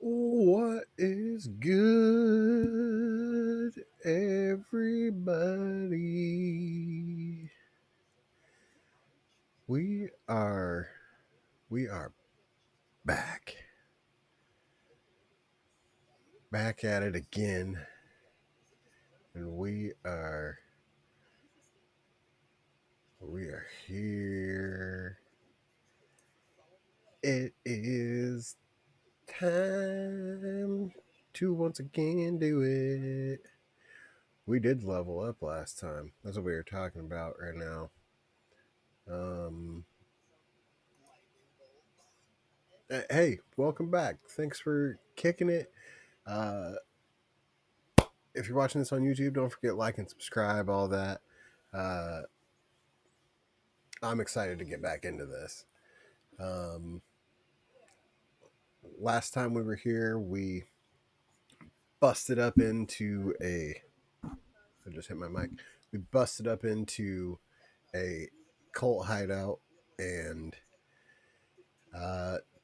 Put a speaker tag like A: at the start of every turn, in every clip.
A: What is good, everybody? We are we are back. Back at it again. And we are here. It is time to once again do it. We did level up last time. That's what we were talking about right now. Um, hey, welcome back. Thanks for kicking it. Uh, if you're watching this on YouTube, don't forget like and subscribe, all that. Uh, I'm excited to get back into this. Last time we were here, we busted up into a. I just hit my mic. We busted up into a cult hideout and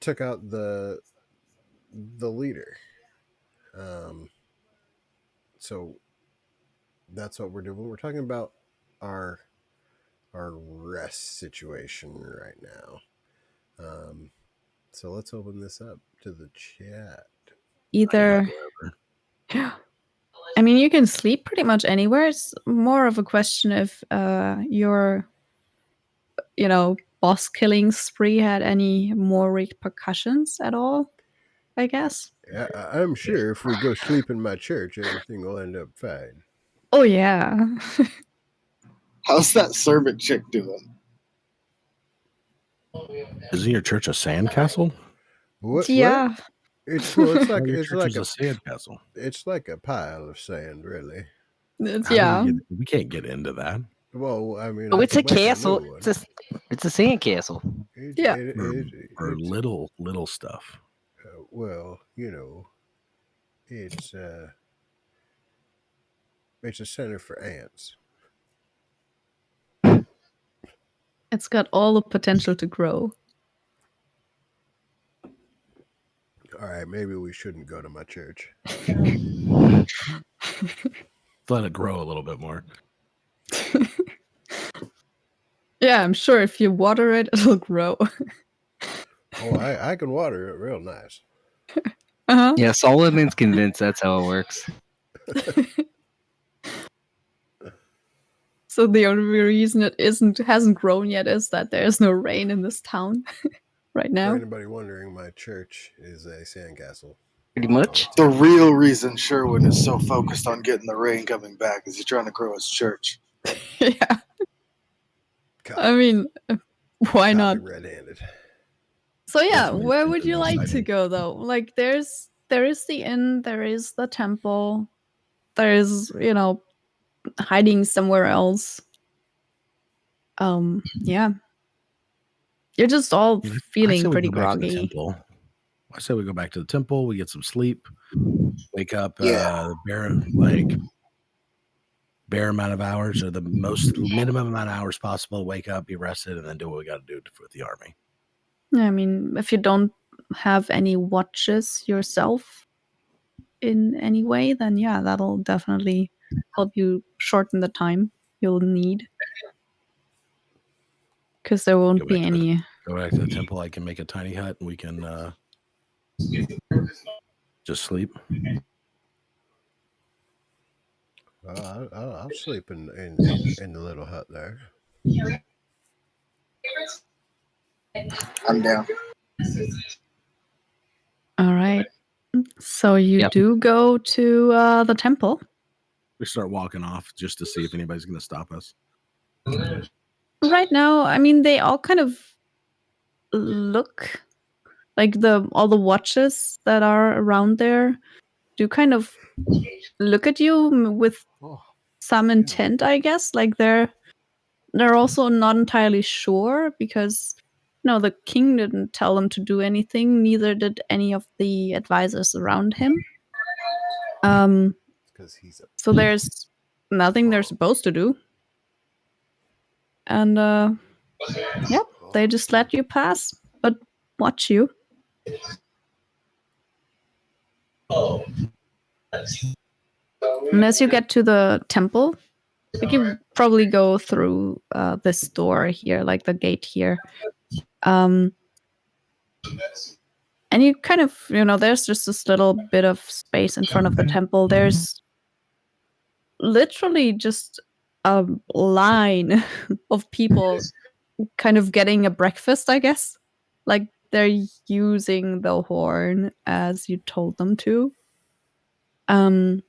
A: took out the leader. Um, so that's what we're doing. We're talking about our rest situation right now. So let's open this up to the chat.
B: Either, I mean, you can sleep pretty much anywhere. It's more of a question if your, boss killing spree had any more repercussions at all, I guess.
A: Yeah, I'm sure if we go sleep in my church, everything will end up fine.
B: Oh, yeah.
C: How's that servant chick doing?
D: Isn't your church a sandcastle?
A: What?
B: Yeah.
A: What? It's like
D: your
A: it's
D: church
A: like
D: is a sandcastle.
A: It's like a pile of sand, really.
D: We can't get into that.
A: Well, I mean,
E: it's a castle. It's a sand castle.
D: Or little stuff.
A: Well, it's a center for ants.
B: It's got all the potential to grow.
A: All right, maybe we shouldn't go to my church.
D: Let it grow a little bit more.
B: Yeah, I'm sure if you water it, it'll grow.
A: Oh, I can water it real nice.
B: Uh-huh.
E: Yeah, Solomon's convinced that's how it works.
B: So the only reason it hasn't grown yet is that there's no rain in this town right now.
A: For anybody wondering, my church is a sandcastle.
E: Pretty much.
C: The real reason Sherwin is so focused on getting the rain coming back is he's trying to grow his church.
B: Yeah. I mean, why not?
A: Red-handed.
B: So yeah, where would you like to go though? Like there is the inn, there is the temple, there is, hiding somewhere else. Yeah. You're just all feeling pretty groggy.
D: I say we go back to the temple, we get some sleep, wake up bare amount of hours or the minimum amount of hours possible to wake up, be rested, and then do what we got to do with the army.
B: I mean, if you don't have any watches yourself in any way, then yeah, that'll definitely help you shorten the time you'll need. Because there won't be any.
D: Go back to the temple. I can make a tiny hut and we can just sleep.
A: I'll sleep in the little hut there.
C: I'm down.
B: All right. So you do go to the temple.
D: We start walking off just to see if anybody's going to stop us.
B: Right now, I mean, they all kind of look like all the watches that are around there do kind of look at you with some intent, I guess. Like they're also not entirely sure because the king didn't tell them to do anything, neither did any of the advisors around him. So there's nothing they're supposed to do. And they just let you pass, but watch you. And as you get to the temple, you can probably go through this door here, like the gate here. And you kind of, there's just this little bit of space in front of the temple. There's literally just a line of people kind of getting a breakfast, I guess. Like they're using the horn as you told them to. And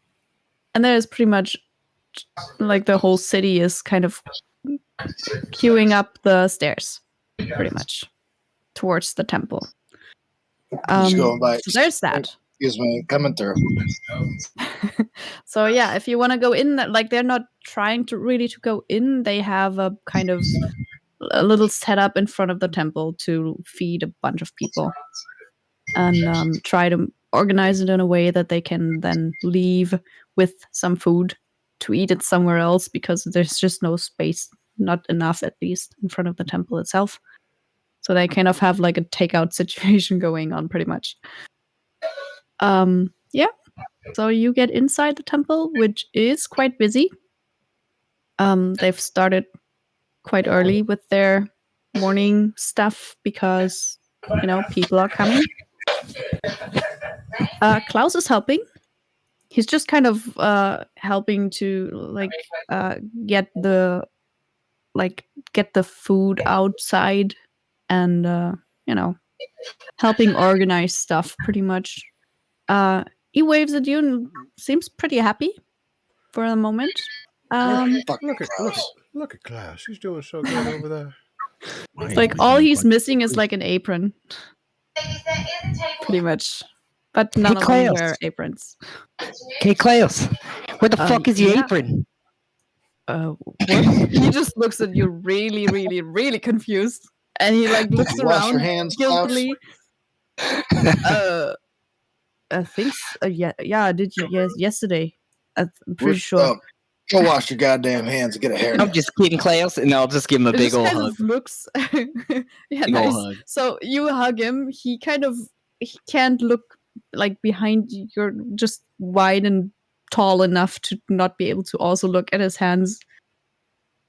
B: there's pretty much like the whole city is kind of queuing up the stairs, pretty much, towards the temple.
C: Just going by.
B: So there's that.
C: Excuse me, coming through.
B: So yeah, if you want to go in, like they're not trying to really to go in. They have a kind of a little setup in front of the temple to feed a bunch of people and try to organize it in a way that they can then leave with some food to eat it somewhere else, because there's just no space, not enough at least, in front of the temple itself. So they kind of have like a takeout situation going on pretty much. Yeah. So you get inside the temple, which is quite busy. They've started quite early with their morning stuff because, people are coming. Klaus is helping. He's just kind of helping to get the food outside and helping organize stuff pretty much. He waves at you and seems pretty happy for the moment.
A: Look at Klaus. He's doing so good over there.
B: It's like all he's missing is like an apron. Pretty much. But none of them wear aprons.
E: Hey, Klaus, where the fuck is your apron?
B: What? He just looks at you really, really, really confused. And he like looks around
C: wash your hands,
B: guiltily. I think yeah, I did yesterday. I'm pretty sure.
C: Go wash your goddamn hands and get a haircut.
E: I'm just kidding, Klaus, and I'll just give him a big old hug.
B: Looks yeah,
E: big
B: nice.
E: hug.
B: So you hug him. He can't look like behind you. You're just wide and tall enough to not be able to also look at his hands.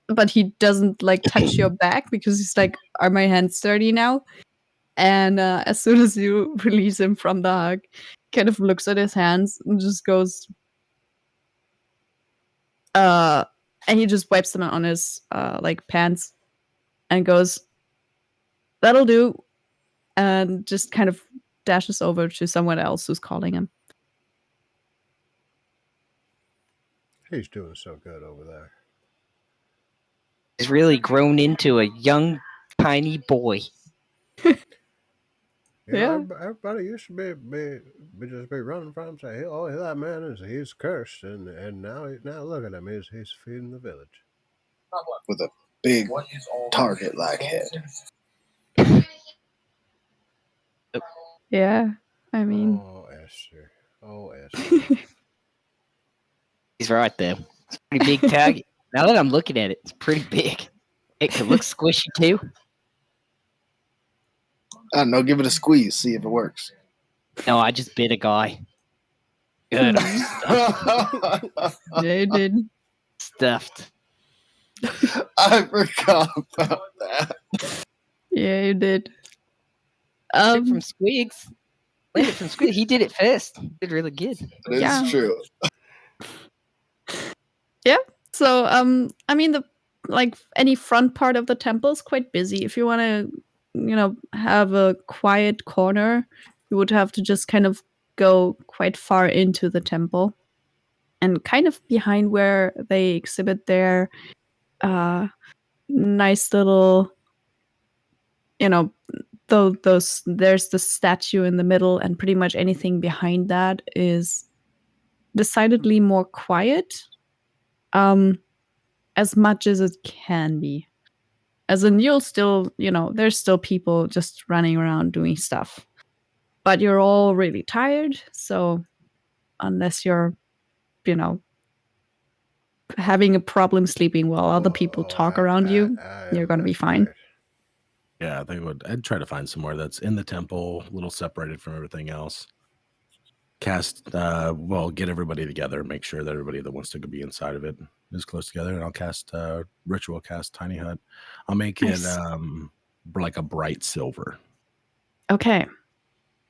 B: But he doesn't like touch your back because he's like, "Are my hands dirty now?" And as soon as you release him from the hug, he kind of looks at his hands and just goes, and he just wipes them on his pants and goes, "That'll do," and just kind of dashes over to someone else who's calling him.
A: He's doing so good over there.
E: He's really grown into a young, tiny boy.
B: Yeah.
A: Everybody used to be running from him, say, "Oh, that man he's cursed," and now look at him, he's feeding the village
C: with a big target-like head.
B: Yeah, I mean,
A: oh Esther.
E: He's right there. It's a pretty big target. Now that I'm looking at it, it's pretty big. It could look squishy too.
C: I don't know. Give it a squeeze, see if it works.
E: No, I just bit a guy. Good.
B: Yeah, you did.
E: Stuffed.
C: I forgot about that.
B: Yeah, you did.
E: From Squigs. Landed from Squigs. He did it first. He did really good.
C: That is true.
B: Yeah. So, I mean, any front part of the temple is quite busy. If you want to, have a quiet corner, you would have to just kind of go quite far into the temple, and kind of behind where they exhibit their nice little, there's the statue in the middle, and pretty much anything behind that is decidedly more quiet. As much as it can be. As in, you'll still, there's still people just running around doing stuff. But you're all really tired, so unless you're, having a problem sleeping while other people talk around you, you're going to be fine.
D: Yeah, I think I'd try to find somewhere that's in the temple, a little separated from everything else. cast, get everybody together, make sure that everybody that wants to be inside of it is close together, and I'll cast ritual cast Tiny Hut. I'll make
B: Nice.
D: it like a bright silver.
B: Okay.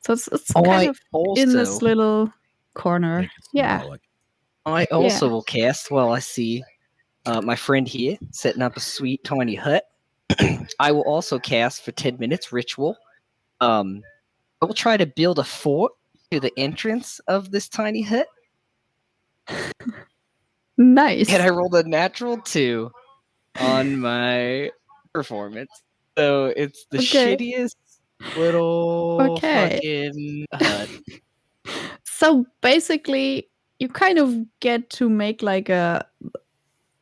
B: So it's
E: Oh,
B: kind
E: I
B: of in this
E: also-
B: little corner.
D: Make it
B: Yeah.
D: symbolic.
E: I also will cast while I see my friend here setting up a sweet tiny hut. I will also cast for 10 minutes ritual. I will try to build a fort to the entrance of this tiny hut.
B: Nice.
E: And I rolled a natural 2 on my performance. So it's the
B: Okay.
E: shittiest little
B: Okay.
E: fucking hut.
B: So basically, you kind of get to make like a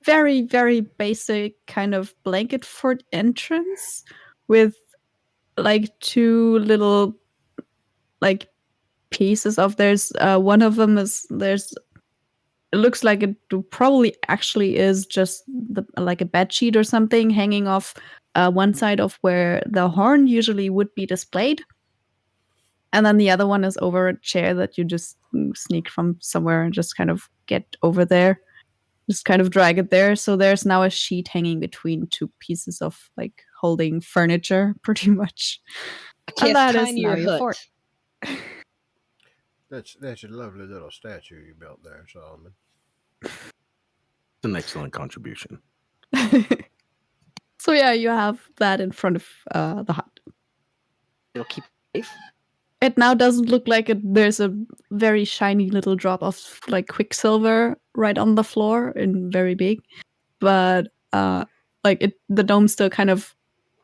B: very, very basic kind of blanket fort entrance with like 2 little like pieces of there's one of them is there's it looks like it probably actually is just like a bed sheet or something hanging off one side of where the horn usually would be displayed. And then the other one is over a chair that you just sneak from somewhere and just kind of get over there. Just kind of drag it there. So there's now a sheet hanging between 2 pieces of like holding furniture, pretty much. And
E: Cast
B: that is
E: tinier
B: now your
E: hut.
B: fort.
A: That's a lovely little statue you built there, Solomon.
D: It's an excellent contribution.
B: So yeah, you have that in front of the hut.
E: It'll keep it safe.
B: It now doesn't look like there's a very shiny little drop of like quicksilver right on the floor in very big, but the dome still kind of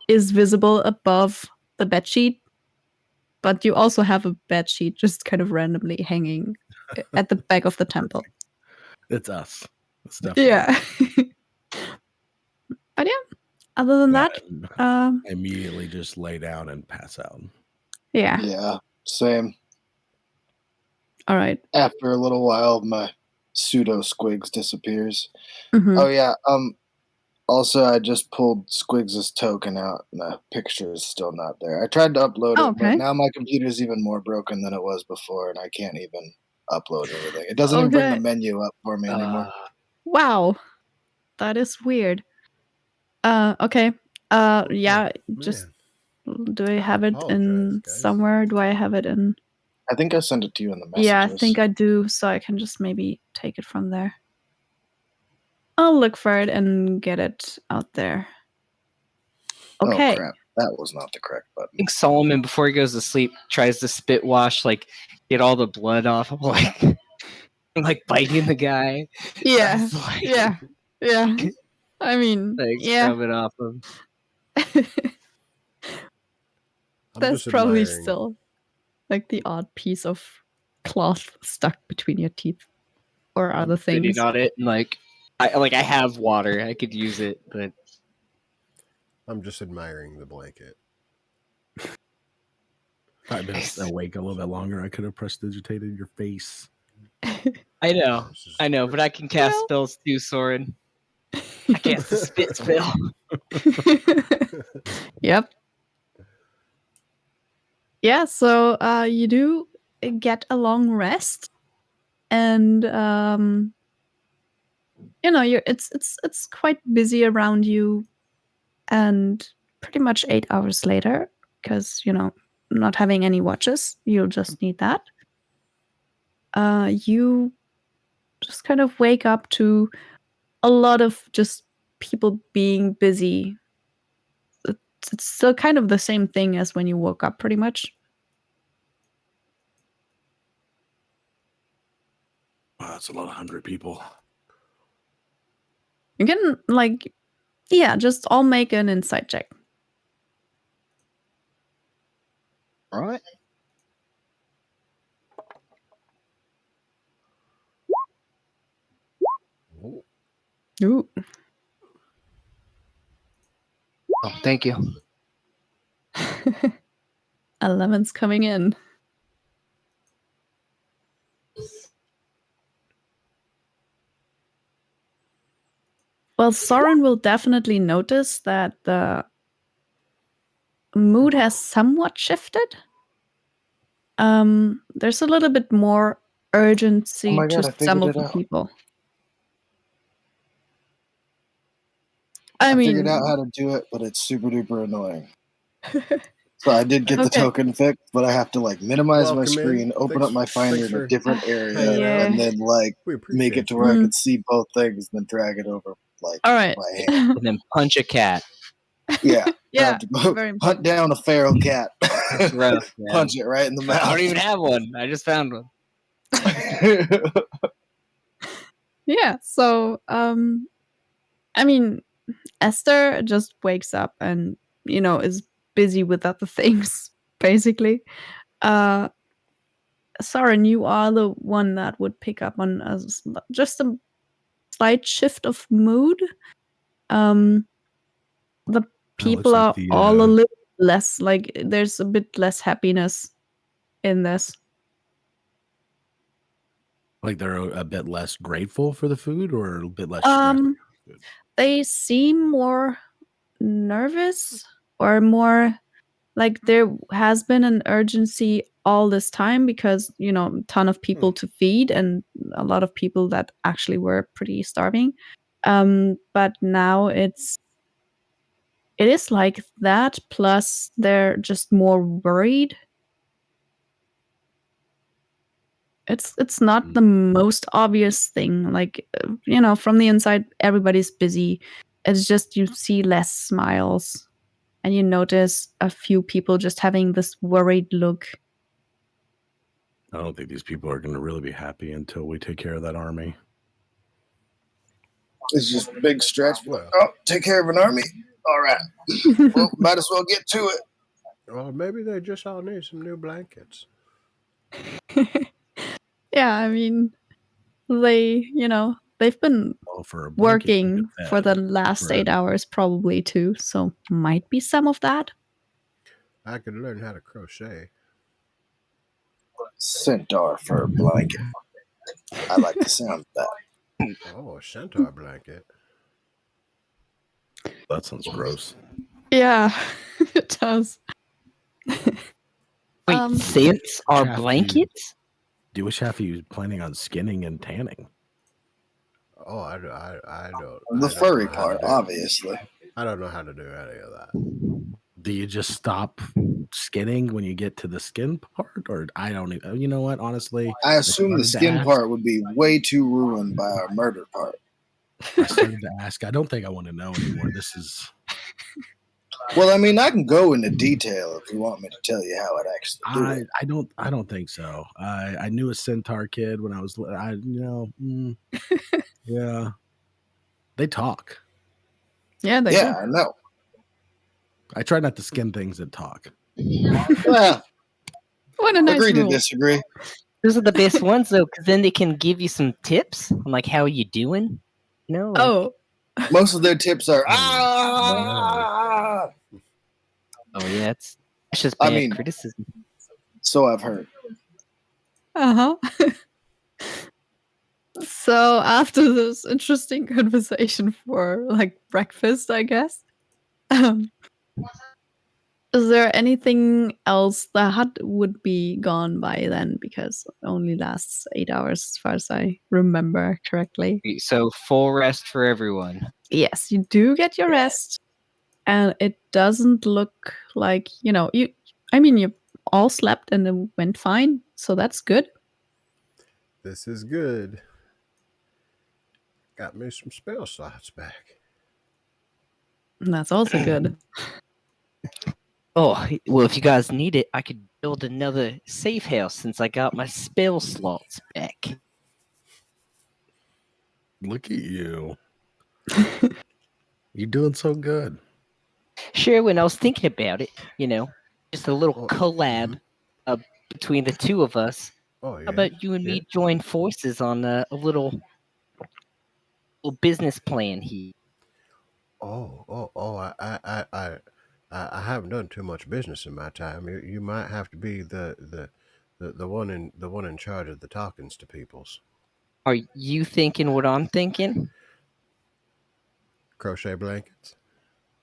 B: is visible above the bedsheet. But you also have a bedsheet just kind of randomly hanging at the back of the temple.
D: It's us. It's definitely
B: Yeah. But yeah, other than that,
D: I immediately just lay down and pass out.
B: yeah.
C: Yeah, same.
B: All right.
C: After a little while, my pseudo Squigs disappears.
B: Mhm.
C: Oh yeah. Also, I just pulled Squigs' token out, and the picture is still not there. I tried to upload it,
B: Okay.
C: but now my computer's even more broken than it was before, and I can't even upload anything. It doesn't even bring the
B: Okay.
C: menu up for me anymore.
B: Wow. That is weird. Okay. Yeah, just do I have it
A: apologize,
B: in
A: guys.
B: somewhere? Do I have it in?
C: I think I sent it to you in the messages.
B: Yeah, I think I do, so I can just maybe take it from there. I'll look for it and get it out there. Okay.
C: Oh crap! That was not the correct
E: I
C: button.
E: think Solomon, before he goes to sleep, tries to spit wash, like get all the blood off of like biting the guy.
B: Yeah.
E: That's like,
B: Yeah. Yeah. I mean,
E: like
B: yeah.
E: scrub it off him.
A: I'm
B: That's
A: just
B: probably
A: admiring.
B: still like the odd piece of cloth stuck between your teeth or other
E: Spitting
B: things.
E: on it and I have water. I could use it, but
A: I'm just admiring the blanket.
D: If I'd been awake a little bit longer, I could have prestidigitated your face.
E: I know, but I can cast spells too, Soren. I cast the spit spell.
B: Yep. Yeah, so you do get a long rest, and it's quite busy around you, and pretty much 8 hours later, because not having any watches, you'll just need that. You just kind of wake up to a lot of just people being busy. It's still kind of the same thing as when you woke up, pretty much.
D: Wow, that's a lot of 100 people.
B: You can just all make an insight check.
E: All right.
B: Ooh.
E: Oh, thank you.
B: 11's coming in. Well, Soren will definitely notice that the mood has somewhat shifted. there's a little bit more urgency
C: Oh my God, I
B: to some
C: figured
B: of
C: it
B: the
C: out.
B: people.
C: I
B: I
C: figured out
B: mean,
C: how to do it, but it's super duper annoying. So I did get the
B: Okay.
C: token fixed, but I have to like minimize my
A: Welcome in.
C: screen, open up my Finder in a
A: for
C: different area,
A: hanging out.
C: and then like
A: We
C: make
A: appreciate
C: it to
A: you.
C: where I
B: Mhm.
C: could see both things, and then drag it over like
B: all right.
C: my hand.
E: And then punch a cat.
C: Yeah, I
B: Yeah,
C: have to go
B: very
C: hunt
B: important.
C: down a feral cat,
E: That's rough, man.
C: punch it right in the mouth.
E: I don't even have one. I just found one.
B: Yeah, so I mean, Esther just wakes up and is busy with other things, basically. Soren, you are the one that would pick up on just a slight shift of mood. The people
D: like
B: are
D: the,
B: all a little less, like there's a bit less happiness in this.
D: like they're a bit less grateful for the food, or a bit less stressed.
B: They seem more nervous, or more like there has been an urgency all this time because a ton of people to feed and a lot of people that actually were pretty starving. But now it is like that, plus they're just more worried. It's not the most obvious thing, like from the inside everybody's busy. It's just you see less smiles and you notice a few people just having this worried look.
D: I don't think these people are going to really be happy until we take care of that army.
C: It's just a big stretch.
A: Well,
C: Take care of an army. All right. Well, might as well get to it.
A: Or maybe they just all need some new blankets.
B: Yeah, I mean, they've been
D: Well, for a blanket,
B: working for the last
D: for
B: 8 hours probably too, so might be some of that.
A: I could learn how to crochet.
C: Centaur fur blanket. I like the sound of that.
A: Oh, a centaur blanket.
D: That sounds gross.
B: Yeah, it does.
E: Wait, scents are
D: Chaffee.
E: blankets?
D: Do you wish Chaffee was planning on skinning and tanning?
A: Oh, I don't.
C: The
A: I don't
C: furry
A: know how to
C: part,
A: do-
C: obviously.
A: I don't know how to do any of that.
D: Do you just stop skinning when you get to the skin part, or I don't even? You know what? Honestly,
C: I assume the
D: started to
C: skin
D: ask.
C: part would be way too ruined by our murder part.
D: I started to ask. I don't think I want to know anymore. This is.
C: Well, I mean, I can go into detail if you want me to tell you how it actually do it.
D: I don't think so. I knew a centaur kid when I was. Yeah, they talk.
B: Yeah, they
C: Yeah,
B: do.
C: I know.
D: I try not to skin things that talk.
C: Well,
B: What a nice
C: agree to
B: rule.
C: disagree.
E: Those are the best ones though, because then they can give you some tips on like how you doing. You know? Like,
B: Oh,
C: Most of their tips are
D: Oh,
E: oh yeah, it's just bad
C: I mean,
E: criticism.
C: so I've heard.
B: uh-huh. So after this interesting conversation for like breakfast, I guess, is there anything else? The hut would be gone by then because it only lasts 8 hours, as far as I remember correctly.
E: So full rest for everyone.
B: Yes, you do get your rest, and it doesn't look like you. I mean, you all slept and it went fine, so that's good.
A: This is good. Got me some spell slots back.
B: And that's also good.
E: Oh well, if you guys need it, I could build another safe house since I got my spell slots back.
D: look at you! You're doing so good.
E: Sure, when I was thinking about it, just a little
A: Oh,
E: collab between the two of us.
A: Oh yeah.
E: How about you and me join forces on a little business plan here?
A: I haven't done too much business in my time. You might have to be the one in charge of the talkings to peoples.
E: Are you thinking what I'm thinking?
A: Crochet blankets.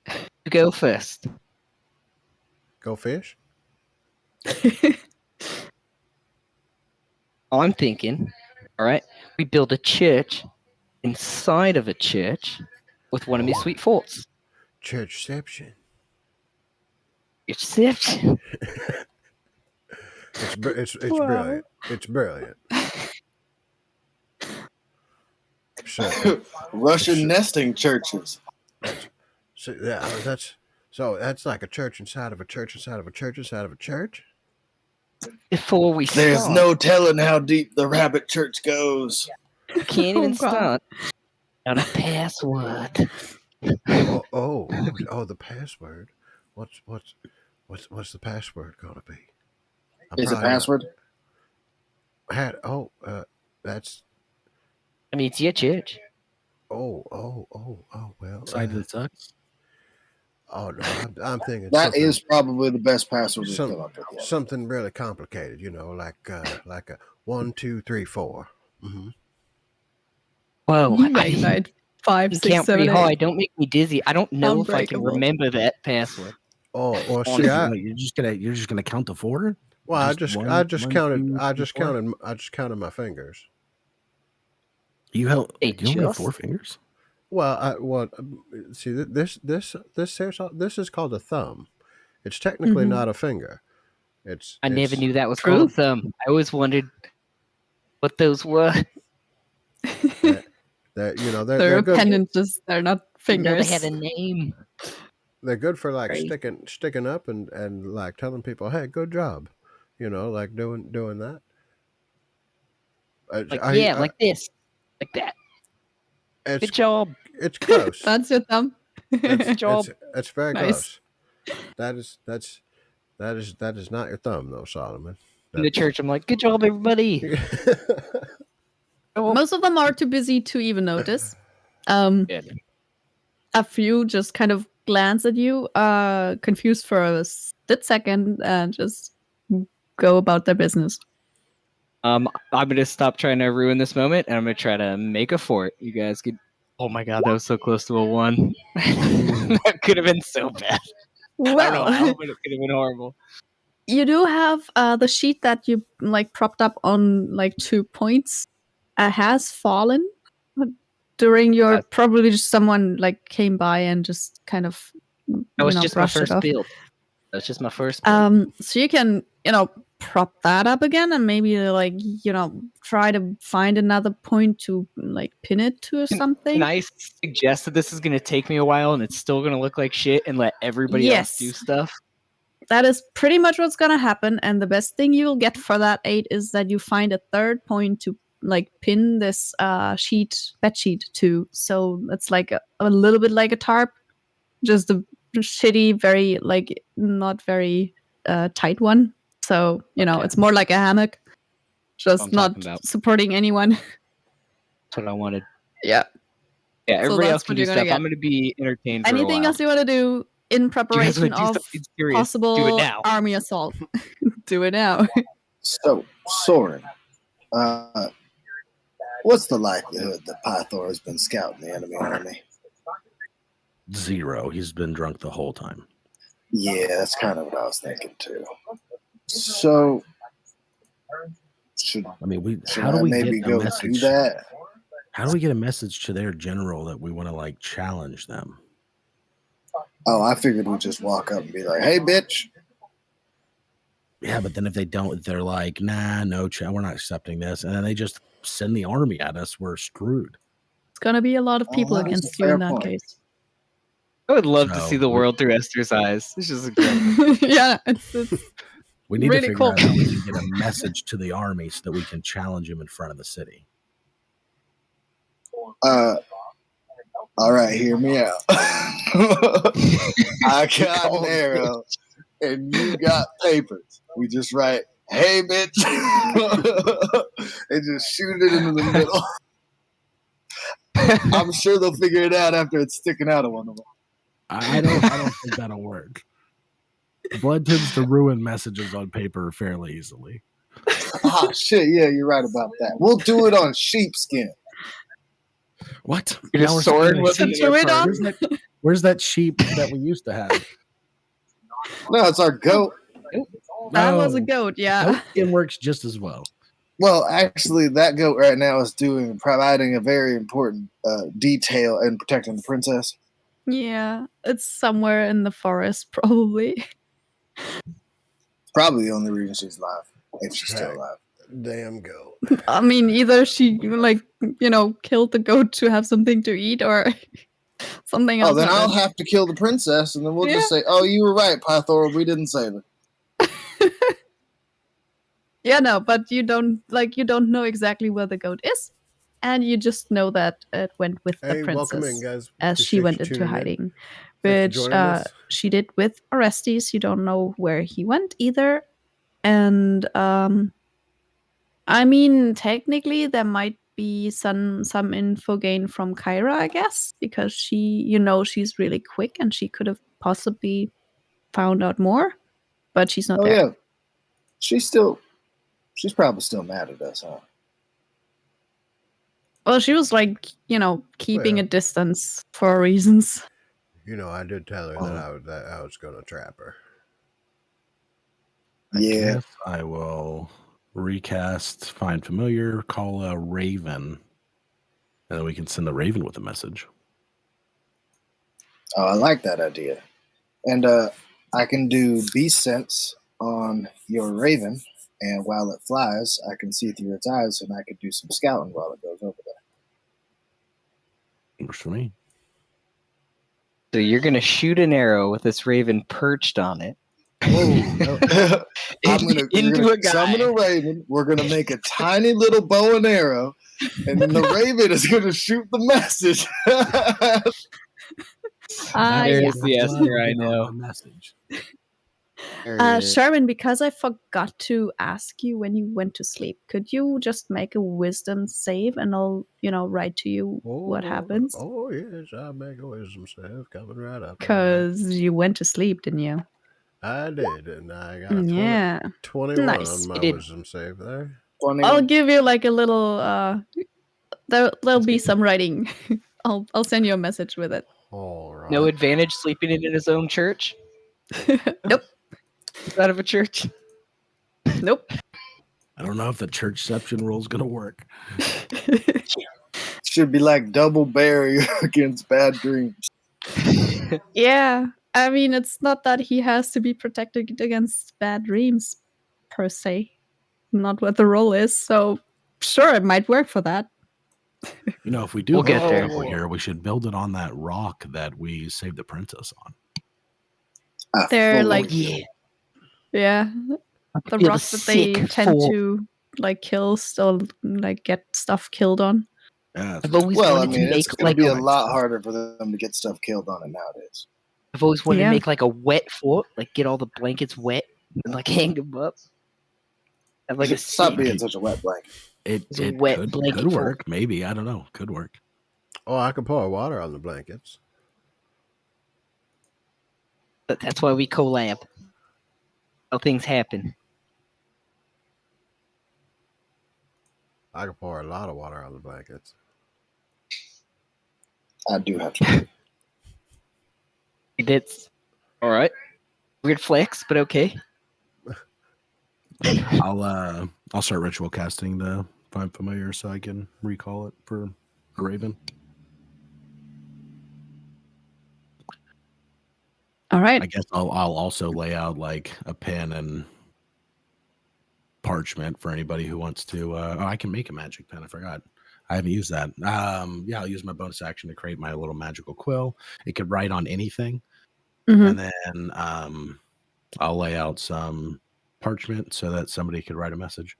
E: You go first.
A: Go fish.
E: I'm thinking, all right, we build a church inside of a church with one of my sweet forts.
A: Churchception.
E: Exception.
A: It's
B: Wow.
A: brilliant. It's brilliant. So,
C: Russian nesting churches.
A: that's like a church inside of a church inside of a church inside of a church.
E: Before we
C: There's
E: start,
C: no telling how deep the rabbit church goes.
E: we can't
B: Oh,
E: even
B: God.
E: start on a password.
A: The password. What's the password gonna be?
C: Is it password?
A: That's
E: I mean, it's your church.
A: well.
D: Side that sucks.
A: Oh no, I'm thinking
C: That
A: something,
C: is probably the best password we've come up with yet.
A: something really complicated. Like a 1, 2, 3, 4. Mm-hmm.
E: Whoa,
B: Right. 5,
E: I
B: 6,
E: count
B: 7,
E: pretty
B: 8.
E: high. Don't make me dizzy. I don't know if I can
B: Unbreakable.
E: remember that password.
A: Oh, well, see,
E: Honestly.
D: You're just gonna count to 4.
A: I
D: Just
A: just
D: one,
A: counted my fingers.
D: You only have
E: just?
D: 4 fingers.
A: Well, see, this is called a thumb. It's technically
B: Mhm.
A: not a finger.
E: I never knew that was
B: True.
E: called a thumb. I always wondered what those were.
A: that
B: They're
A: they're good.
B: appendages. They're not
E: Didn't know they
B: fingers.
E: had a name.
A: They're good for like
E: Great.
A: sticking up and like telling people, hey, good job. Like doing that.
E: Like like this, like that.
A: It's
E: Good job.
A: it's close.
B: That's your thumb.
A: That's
E: job.
A: it's very
B: Nice.
A: close. That is not your thumb though, Solomon.
E: In the church, I'm like, good job, everybody.
B: Most of them are too busy to even notice.
E: Yeah.
B: A few just kind of glance at you, confused for a split second, and just go about their business.
E: I'm gonna stop trying to ruin this moment, and I'm gonna try to make a fort. You guys could. Oh my god, that was so close to a 1. That could have been so bad. I don't know how,
B: Well,
E: but it could have been horrible.
B: you do have the sheet that you like propped up on like 2 points has fallen during your
E: Yes.
B: probably just someone like came by and just kind of
E: That was just my
B: brushed it
E: first
B: off.
E: build. That's just my first build.
B: So you can prop that up again and maybe like try to find another point to like pin it to or something.
E: Can I suggest that this is going to take me a while and it's still going to look like shit and let everybody else do stuff?
B: That is pretty much what's going to happen. And the best thing you'll get for that 8 is that you find a third point to like pin this bed sheet to. So it's like a little bit like a tarp, just a shitty, very like not very tight one. So, it's more like a hammock, just not supporting anyone.
E: That's what I wanted.
B: Yeah.
E: Yeah, everybody else can do stuff.
B: Get.
E: I'm going to be entertained for
B: Anything
E: a while.
B: else you want to do in preparation of possible
E: do it now.
B: army assault? Do it now.
C: So, Soren, what's the likelihood that Pythor has been scouting the enemy army?
D: 0. He's been drunk the whole time.
C: Yeah, that's kind of what I was thinking too. So,
D: how do we
C: maybe
D: get a
C: go
D: message?
C: do that?
D: How do we get a message to their general that we want to like challenge them?
C: Oh, I figured we'd just walk up and be like, "Hey, bitch."
D: Yeah, but then if they don't, they're like, "Nah, no, we're not accepting this," and then they just send the army at us. We're screwed.
B: It's gonna be a lot of people against you in that case.
E: I would love to see the world through Esther's eyes. This is incredible.
B: Yeah, it's
D: we need
B: really
D: to figure
B: cool.
D: out how we can get a message to the army so that we can challenge him in front of the city.
C: All right, hear me out. I got an arrow, and you got papers. We just write, "Hey, bitch," and just shoot it into the middle. I'm sure they'll figure it out after it's sticking out of one of them.
D: I don't think that'll work. Blood tends to ruin messages on paper fairly easily.
C: Ah, shit, yeah, you're right about that. We'll do it on sheepskin.
D: What?
E: Your sword wasn't
D: Where's that sheep that we used to have?
C: No, it's our goat.
B: That was a goat, yeah.
D: Goat skin works just as well.
C: Well, actually, that goat right now is providing a very important detail in protecting the princess.
B: Yeah, it's somewhere in the forest, probably.
C: Probably the only reason she's alive, if she's still alive.
A: Damn goat.
B: I mean, either she killed the goat to have something to eat, or something else.
C: Oh, then I'll
B: happened.
C: have to kill the princess, and then we'll just say, "Oh, you were right, Pythor. We didn't save her."
B: Yeah, no, but you don't know exactly where the goat is, and you just know that it went with the
A: Hey, welcome in,
B: princess
A: guys.
B: as she
A: Appreciate
B: went
A: you
B: into
A: tuning in.
B: hiding,
A: Thanks for
B: which
A: joining us.
B: she did with Orestes. You don't know where he went either, and I mean, technically there might be some info gained from Kyra, I guess, because she's really quick and she could have possibly found out more, but she's not
C: Oh
B: there.
C: yeah, she's probably still mad at us, huh?
B: Well, she was keeping a distance for reasons.
A: I did tell her that I was going to trap her.
D: I guess I will recast Find Familiar, call a Raven, and then we can send the Raven with a message.
C: Oh, I like that idea. And I can do Beast Sense on your Raven, and while it flies, I can see through its eyes, and I could do some scouting while it goes over there.
D: Works for me.
E: So you're going to shoot an arrow with this Raven perched on it.
C: Whoa! You're gonna summon a Raven. We're gonna make a tiny little bow and arrow, and then the Raven is gonna shoot the message.
E: There's the Esther I know.
D: Message.
B: Sherman, because I forgot to ask you when you went to sleep, could you just make a wisdom save and I'll, write to you what happens?
A: Oh, yes, I'll make a wisdom save coming right up.
B: Because you went to sleep, didn't you?
A: I did, and I got 21
B: nice.
A: on my wisdom save there.
C: 21.
B: I'll give you like a little, there'll be some writing. I'll send you a message with it.
A: All right.
E: No advantage sleeping in his own church?
B: Nope.
E: Out of a church?
B: Nope.
D: I don't know if the churchception rule is going to work.
C: Should be like double barrier against bad dreams.
B: Yeah. I mean, it's not that he has to be protected against bad dreams, per se. Not what the role is. So, sure, it might work for that.
D: If we do
E: we'll get there
D: here, we should build it on that rock that we saved the princess on.
B: They're yeah, the rock that they tend to kill, still get stuff killed on.
D: Yeah,
E: I've always wanted to make
C: it's going to be a lot harder for them to get stuff killed on it nowadays.
E: I've always wanted to make a wet fort, get all the blankets wet and hang them up. And
C: stop being such a wet blanket.
D: It could work, maybe. I don't know. Could work.
A: Oh, I could pour water on the blankets.
E: But that's why we collab. How things happen.
A: I could pour a lot of water on the blankets.
C: I do have to.
E: That's all right. Weird flex, but okay.
D: I'll start ritual casting the Find Familiar so I can recall it for Raven.
B: All right.
D: I guess I'll also lay out a pen and parchment for anybody who wants to. I can make a magic pen. I forgot. I haven't used that. I'll use my bonus action to create my little magical quill. It could write on anything. And then I'll lay out some parchment so that somebody could write a message.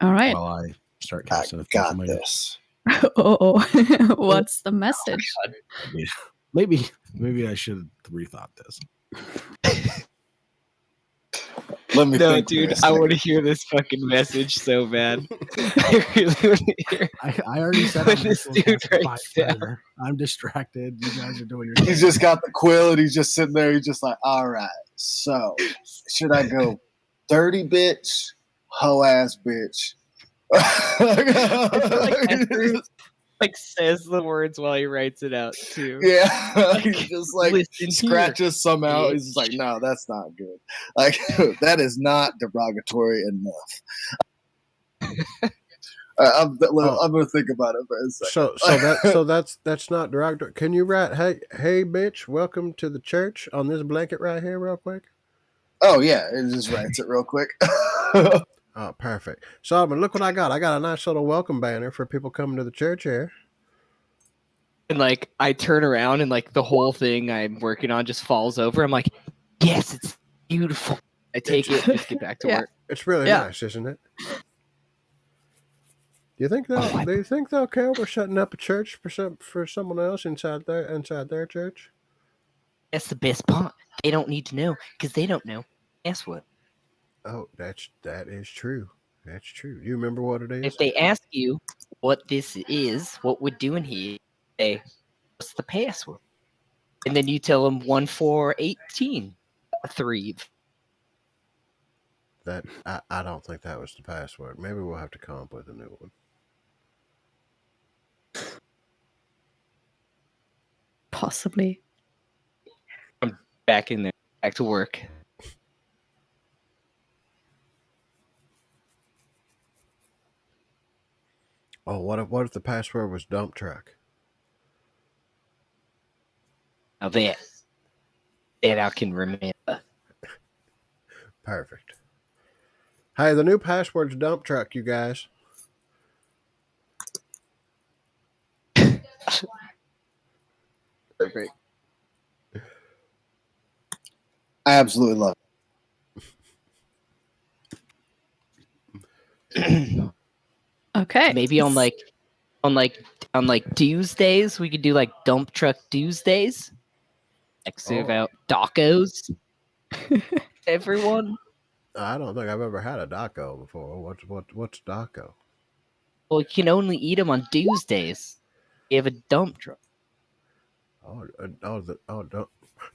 B: All right.
D: While I start casting.
C: I got this.
B: What's the message?
D: Maybe I should have rethought this.
C: Let me think,
E: dude. I want to hear this fucking message so bad. I really want to hear.
D: I already said
E: this dude writes down.
D: I'm distracted. You guys are doing your.
C: He's just got the quill and he's just sitting there. He's just like, all right. So, should I go dirty bitch, hoe ass bitch?
E: Says the words while he writes it out too.
C: Yeah, he just scratches some out. He's just like, no, that's not good. That is not derogatory enough. I'm gonna think about it for a second.
A: So that's not derogatory. Can you write, hey bitch, welcome to the church on this blanket right here, real quick?
C: Oh yeah, it just writes it real quick.
A: Oh, perfect. Solomon, look what I got. I got a nice little welcome banner for people coming to the church here.
E: And like I turn around and like the whole thing I'm working on just falls over. I'm like, yes, it's beautiful. I take it, just get back to work.
A: It's really nice, isn't it? Do you think they'll care we're setting up a church for someone else inside their church?
E: That's the best part. They don't need to know because they don't know. Guess what?
A: Oh, that is true. That's true. You remember what it is?
E: If they ask you what this is, what we're doing here, say, what's the password? And then you tell them 1418 3.
A: That I don't think that was the password. Maybe we'll have to come up with a new one.
B: Possibly.
E: I'm back in there, back to work.
A: Oh, what if the password was dump truck?
E: Now that I can remember.
A: Perfect. Hey, the new password's dump truck, you guys.
E: Perfect.
C: I absolutely love
E: it.
B: Okay.
E: Maybe on Tuesdays we could do like dump truck Tuesdays. Like serve out tacos. Everyone.
A: I don't think I've ever had a Daco before. What's Daco?
E: Well, you can only eat them on Tuesdays. You have a dump truck.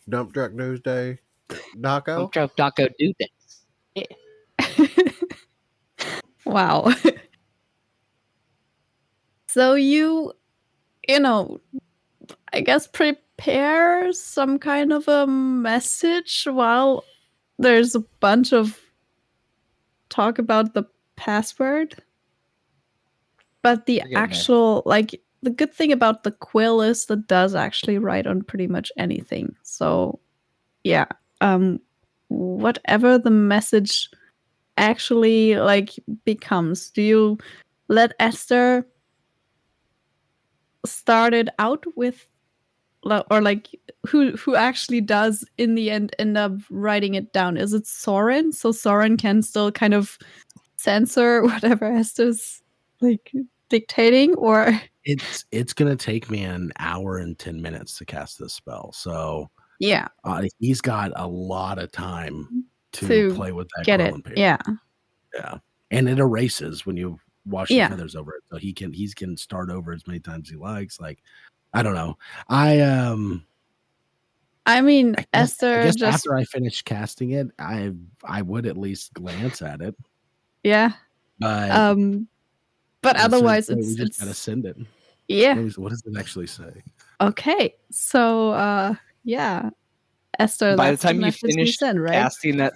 A: Dump truck Tuesday, Daco.
E: Dump truck taco Tuesdays. Yeah.
B: Wow. So you know, I guess prepare some kind of a message while there's a bunch of talk about the password. But the actual, like, the good thing about the quill is that does actually write on pretty much anything. So, yeah, whatever the message actually like becomes, do you let Esther start it out with, or like who actually does in the end up writing it down? Is it Soren? So Soren can still kind of censor whatever Esther's like dictating, or
D: it's gonna take me an hour and 10 minutes to cast this spell. So
B: yeah,
D: he's got a lot of time to play with that quill and paper.
B: Yeah,
D: and it erases when you wash the feathers over it, so he can start over as many times as he likes. Like, I don't know. I
B: mean,
D: I guess,
B: Esther just
D: after I finish casting it, I would at least glance at it.
B: Yeah. But otherwise,
D: we just gotta send it.
B: Yeah.
D: What does it actually say?
B: Okay, so yeah, Esther.
E: By the time you finish casting that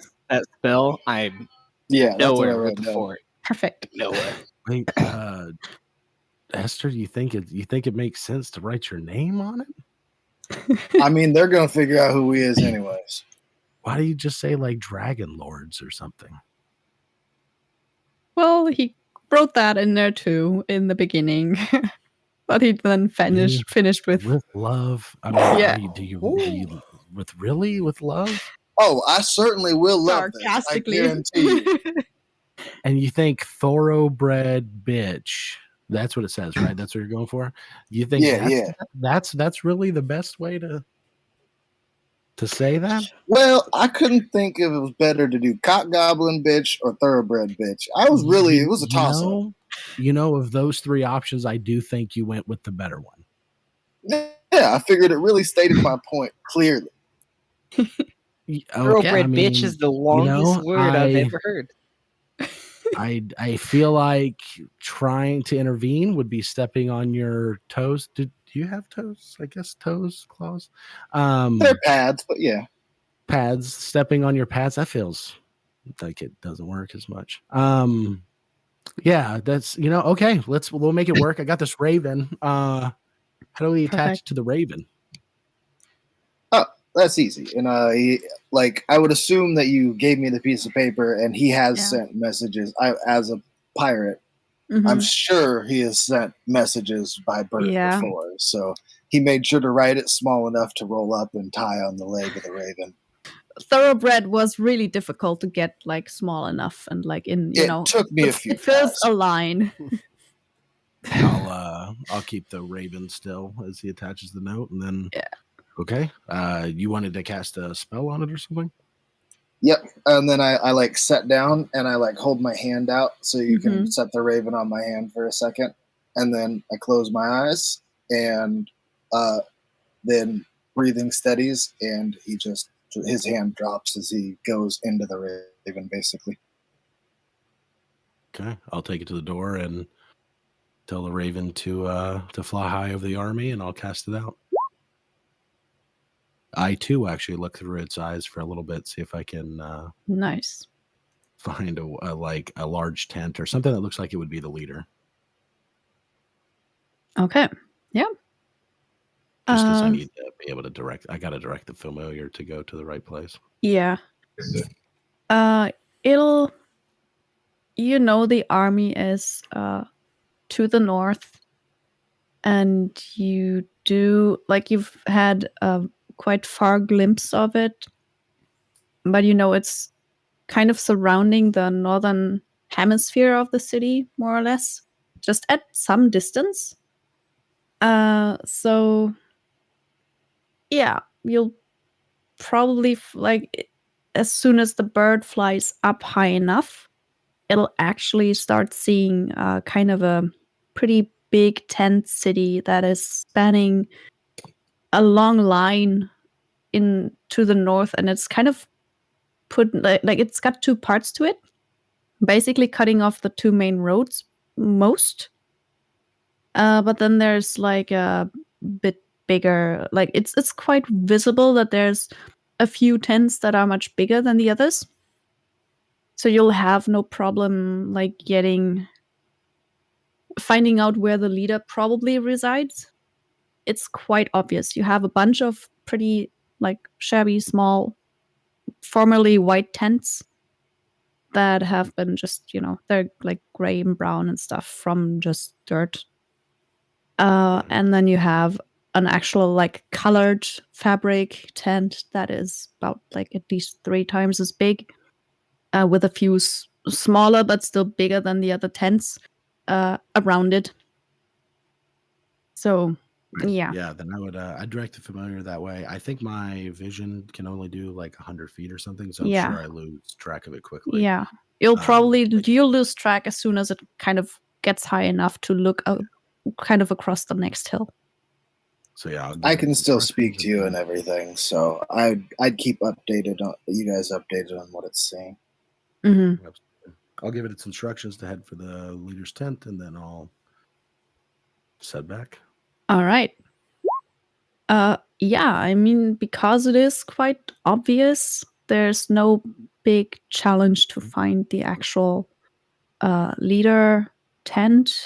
E: spell, I'm nowhere with the fort.
B: Perfect.
E: Nowhere.
D: Wait, Esther, do you think it makes sense to write your name on it?
C: I mean, they're gonna figure out who he is anyways.
D: Why do you just say like Dragon Lords or something?
B: Well, he wrote that in there too in the beginning, but he then finished with
D: love. I mean, do you with love?
C: Oh, I certainly will love this. I guarantee you.
D: And you think thoroughbred bitch? That's what it says, right? That's what you're going for. You think that's really the best way to say that?
C: Well, I couldn't think if it was better to do cock goblin bitch or thoroughbred bitch. It was a toss up.
D: Of those three options, I do think you went with the better one.
C: Yeah, I figured it really stated my point clearly.
E: Thoroughbred bitch is the longest word I've ever heard.
D: I feel like trying to intervene would be stepping on your toes. Do you have toes? I guess toes, claws.
C: They're pads, but yeah.
D: Pads, stepping on your pads, that feels like it doesn't work as much. Yeah, that's okay. We'll make it work. I got this raven. How do we attach it to the raven?
C: Oh, that's easy. And I would assume that you gave me the piece of paper, and he has sent messages. As a pirate, I'm sure he has sent messages by bird before. So he made sure to write it small enough to roll up and tie on the leg of the raven.
B: Thoroughbred was really difficult to get like small enough and like
C: it took me a few
B: it fills
C: tries.
B: a line.
D: I'll keep the raven still as he attaches the note, and then okay. You wanted to cast a spell on it or something?
C: Yep. And then I like sat down and I like hold my hand out so you can set the raven on my hand for a second, and then I close my eyes, and then breathing steadies, and his hand drops as he goes into the raven, basically.
D: Okay, I'll take it to the door and tell the raven to fly high over the army, and I'll cast it out. I too actually look through its eyes for a little bit, see if I can
B: nice
D: find a large tent or something that looks like it would be the leader.
B: Okay. Yeah.
D: Just because I need to be able to direct. I got to direct the familiar to go to the right place.
B: Yeah. It'll. The army is to the north, and you do you've had a quite far glimpse of it, but it's kind of surrounding the northern hemisphere of the city, more or less, just at some distance. So yeah, you'll probably as soon as the bird flies up high enough, it'll actually start seeing kind of a pretty big tent city that is spanning a long line to the north, and it's kind of put it's got two parts to it, basically cutting off the two main roads most. But then there's like a bit bigger, it's quite visible that there's a few tents that are much bigger than the others. So you'll have no problem finding out where the leader probably resides. It's quite obvious. You have a bunch of pretty shabby, small, formerly white tents that have been just, they're like gray and brown and stuff from just dirt. And then you have an actual colored fabric tent that is about at least 3 times as big, with a few smaller but still bigger than the other tents around it. So
D: yeah, then I'd direct the familiar that way. I think my vision can only do 100 feet or something, so I'm sure I lose track of it quickly.
B: Yeah, you'll lose track as soon as it kind of gets high enough to look kind of across the next hill.
D: So yeah,
C: I can still speak to you and everything, so I'd keep you guys updated on what it's saying.
B: Mm-hmm.
D: I'll give it its instructions to head for the leader's tent, and then I'll set back.
B: All right. Yeah, I mean, because it is quite obvious, there's no big challenge to find the actual leader tent,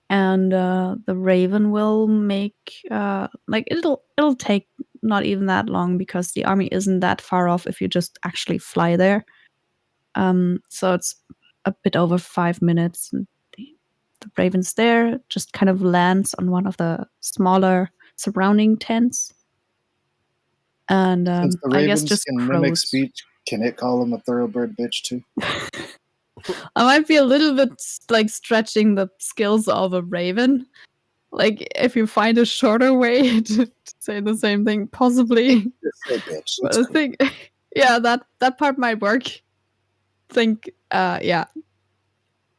B: and the raven will make it'll take not even that long, because the army isn't that far off if you just actually fly there. So it's a bit over 5 minutes, and the raven's there, just kind of lands on one of the smaller surrounding tents. And
C: since the
B: I guess
C: ravens
B: just
C: can mimic speech, can it call him a thoroughbred bitch too?
B: I might be a little bit stretching the skills of a raven. If you find a shorter way to say the same thing, possibly.
C: Say bitch.
B: I think, yeah, that part might work. Yeah.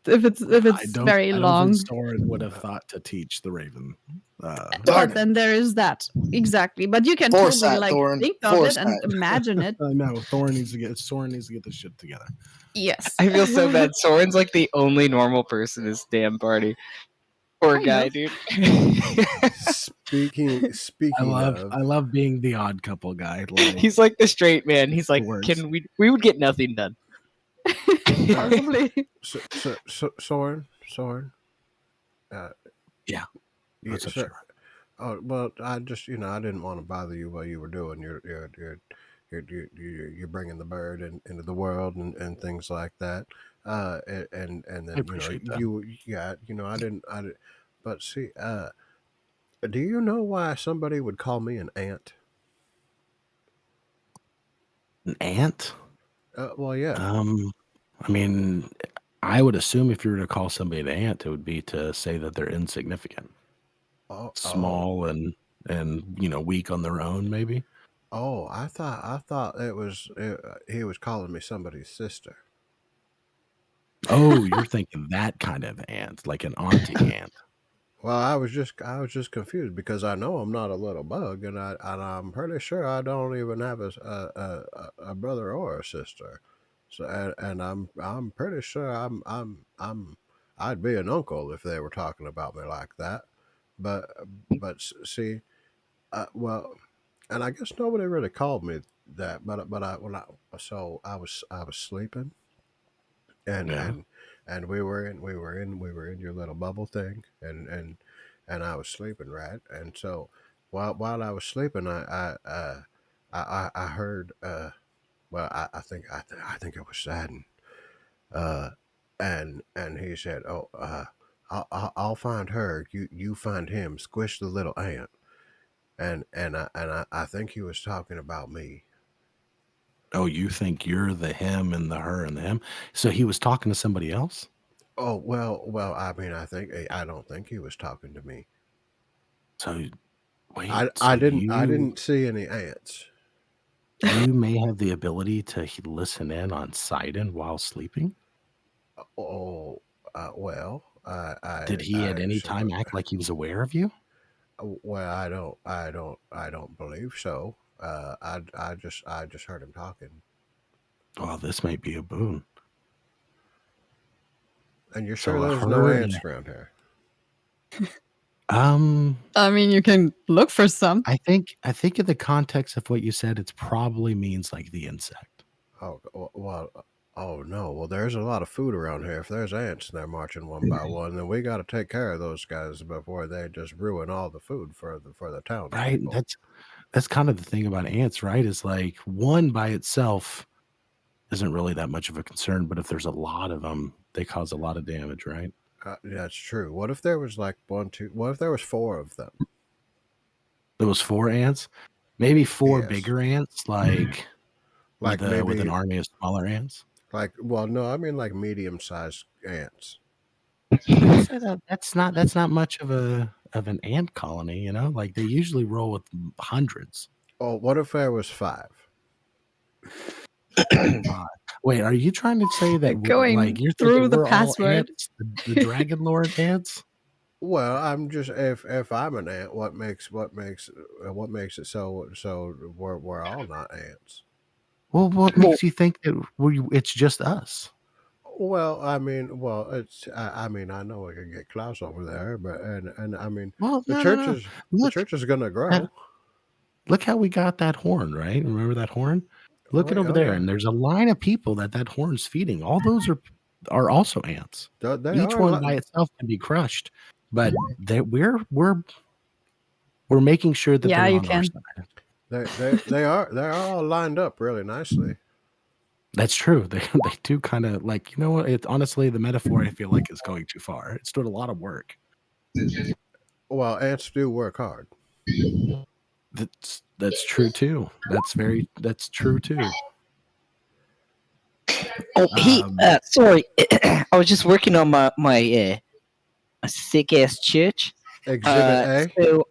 B: If it's very long.
D: I don't think Soren would have thought to teach the raven.
B: But then there is that. Exactly. But you can
C: Foresight,
B: totally think of it and imagine it.
D: I know. Soren needs to get this shit together.
B: Yes.
E: I feel so bad. Soren's the only normal person in this damn party. Poor guy, dude.
A: Speaking
D: I love being the odd couple guy.
E: He's the straight man. He's we would get nothing done.
B: Possibly.
A: Soren.
D: Yeah. What's up,
A: Sir?
D: Shepard?
A: Oh well, I just I didn't want to bother you while you were doing you're bringing the bird into the world and things like that. And
D: I
A: then
D: appreciate that.
A: I didn't. But see, do you know why somebody would call me an ant?
D: An ant?
A: Well, yeah.
D: I mean, I would assume if you were to call somebody an ant, it would be to say that they're insignificant,
A: Oh,
D: small, and weak on their own, maybe.
A: Oh, I thought he was calling me somebody's sister.
D: Oh, you're thinking that kind of ant, like an auntie ant.
A: Well, I was just confused because I know I'm not a little bug, and I'm pretty sure I don't even have a brother or a sister. So and I'm pretty sure I'd be an uncle if they were talking about me like that. But see, well, and I guess nobody really called me that. But I was sleeping, and
D: Yeah.
A: we were in your little bubble thing, and I was sleeping, right. And so while I was sleeping, I heard well, I think it was Sadden, uh and he said, oh, I'll find her, you find him, squish the little ant. I think he was talking about me.
D: Oh, you think you're the him and the her and the him? So he was talking to somebody else?
A: Oh, well, I mean, I don't think he was talking to me.
D: So wait,
A: I didn't see any ants.
D: you may have the ability to listen in on Sidon while sleeping?
A: Oh, well,
D: Did he at any time act like he was aware of you?
A: well, I don't believe so. I just heard him talking.
D: Well, this might be a boon.
A: And you're
D: So
A: sure
D: a
A: there's no
D: her and
A: ants around here?
B: I mean, you can look for some.
D: I think in the context of what you said, it probably means like the insect.
A: Oh, well, oh no. Well, there's a lot of food around here. If there's ants and they're marching one by one, then we got to take care of those guys before they just ruin all the food for the
D: Right?
A: townspeople.
D: That's kind of the thing about ants, right? Is like one by itself isn't really that much of a concern, but if there's a lot of them, they cause a lot of damage, right?
A: That's true. What if there was like one, two? What if there was four of them?
D: There was 4 ants, maybe 4
A: Yes.
D: bigger ants, like with
A: maybe
D: an army of smaller ants.
A: well, no, I mean like medium-sized ants.
D: That's not much of an ant colony, you know. Like they usually roll with hundreds.
A: Oh, what if there was 5?
D: Wait, are you trying to say that
B: Going
D: like you're
B: through
D: thinking
B: the
D: we're all
B: password.
D: ants, the Dragon Lord ants?
A: Well, I'm just if I'm an ant, what makes it so we're all not ants?
D: Well, what makes you think that it's just us?
A: Well, I mean, I mean, I know I could get Klaus over there, but and I mean,
D: Well,
A: the
D: no.
A: church is going to grow.
D: Look how we got that horn, right? Remember that horn? Look it over
A: Oh
D: there,
A: yeah,
D: and there's a line of people that horn's feeding. All those are also ants.
A: they
D: Each
A: are.
D: one by itself can be crushed, but we're making sure that
B: Yeah,
D: they're
B: you
D: on our
B: can.
D: side.
A: They are all lined up really nicely.
D: That's true. They do kind of like, you know what? It's honestly the metaphor I feel like is going too far. It's doing a lot of work.
A: Well, ants do work hard.
D: That's true too. That's true too.
E: Oh, sorry, I was just working on my sick ass church.
A: Exhibit A.
E: So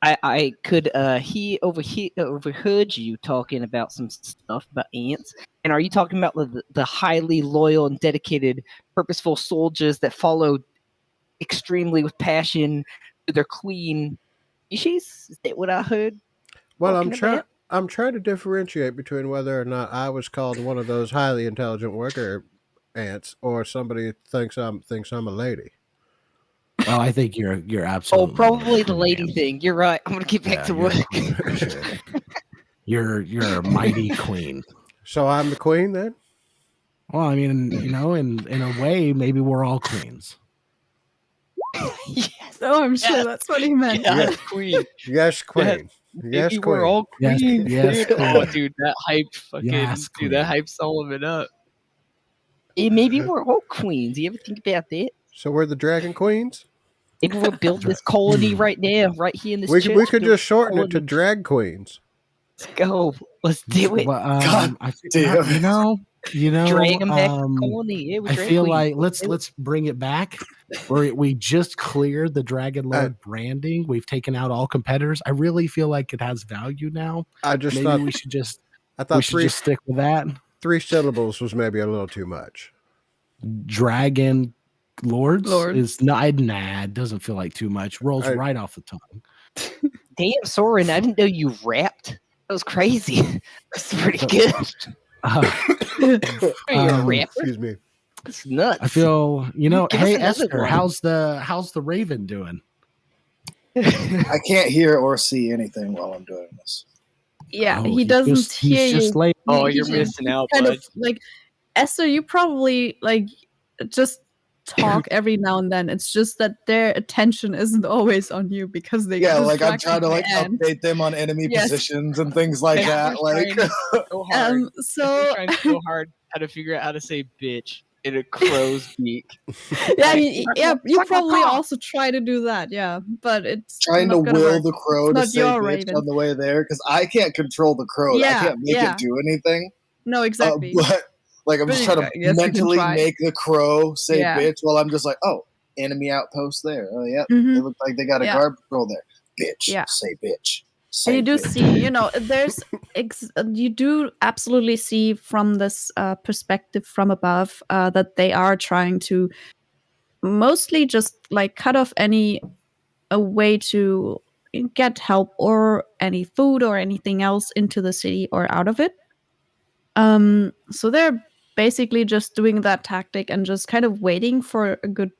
E: I could he overheard you talking about some stuff about ants. And are you talking about the highly loyal and dedicated, purposeful soldiers that follow extremely with passion to their queen species? Is that what I heard?
A: Well,
E: About?
A: I'm trying to differentiate between whether or not I was called one of those highly intelligent worker ants or somebody thinks I'm a lady.
D: Oh, I think you're absolutely.
E: Oh, probably the lady thing. You're right. I'm gonna get back to work.
D: You're a mighty queen.
A: So I'm the queen then?
D: Well, I mean, in a way, maybe we're all queens.
E: Yes.
B: Oh, I'm sure that's what he meant.
A: Yeah.
E: Queen.
A: Yes, queen.
E: Maybe
A: Yes,
E: we're
A: queen.
E: all queens,
D: Yes,
E: dude. Oh,
D: queen.
E: dude, that hype fucking
D: Yes,
E: dude, that
D: queen.
E: hype Solomon up. Maybe we're all queens. You ever think about that?
A: So we're the dragon queens.
E: Maybe we'll build this colony right now, right here in this church.
A: We could
E: build
A: just shorten it to
E: colony.
A: drag queens.
E: Let's go. Let's do it.
D: Well,
C: God
D: I
C: damn.
E: Drag them back to colony. Yeah,
D: I feel like let's bring it back. We just cleared the Dragon Lord branding. We've taken out all competitors. I really feel like it has value now.
A: I just
D: maybe
A: thought
D: we should just
A: just
D: stick with that.
A: 3 syllables was maybe a little too much.
D: Dragon Lords is nah, it doesn't feel like too much. Rolls right off the tongue.
E: Damn, Soren, I didn't know you rapped. That was crazy. That's pretty good. You're a rapper?
A: Excuse me.
E: That's nuts.
D: I feel,
E: Give
D: hey
E: us another
D: Esther,
E: one.
D: how's the Raven doing?
C: I can't hear or see anything while I'm doing this.
B: Yeah, he doesn't hear you.
E: Oh, you're missing out,
B: kind
E: bud.
B: of like Esther, you probably like just talk every now and then. It's just that their attention isn't always on you because they
C: like I'm
B: distracted
C: trying to
B: by
C: like
B: ants.
C: update them on enemy
B: Yes.
C: positions and things like that. Like
E: so hard.
B: So
E: trying so hard how to figure out how to say bitch in a crow's beak.
B: yeah, you probably also try to do that, yeah, but it's
C: trying to
B: not gonna
C: will
B: work.
C: the crow to
B: not
C: say
B: your
C: bitch
B: Raven.
C: on the way there because I can't control the crow. I can't make it do anything.
B: No, exactly.
C: But like I'm just trying to mentally make the crow say bitch while I'm just like, oh, enemy outpost there. Oh yeah, they look like they got a guard patrol there. Bitch, say bitch.
B: And you do see, there's you do absolutely see from this perspective from above that they are trying to mostly just like cut off any way to get help or any food or anything else into the city or out of it. So they're basically just doing that tactic and just kind of waiting for a good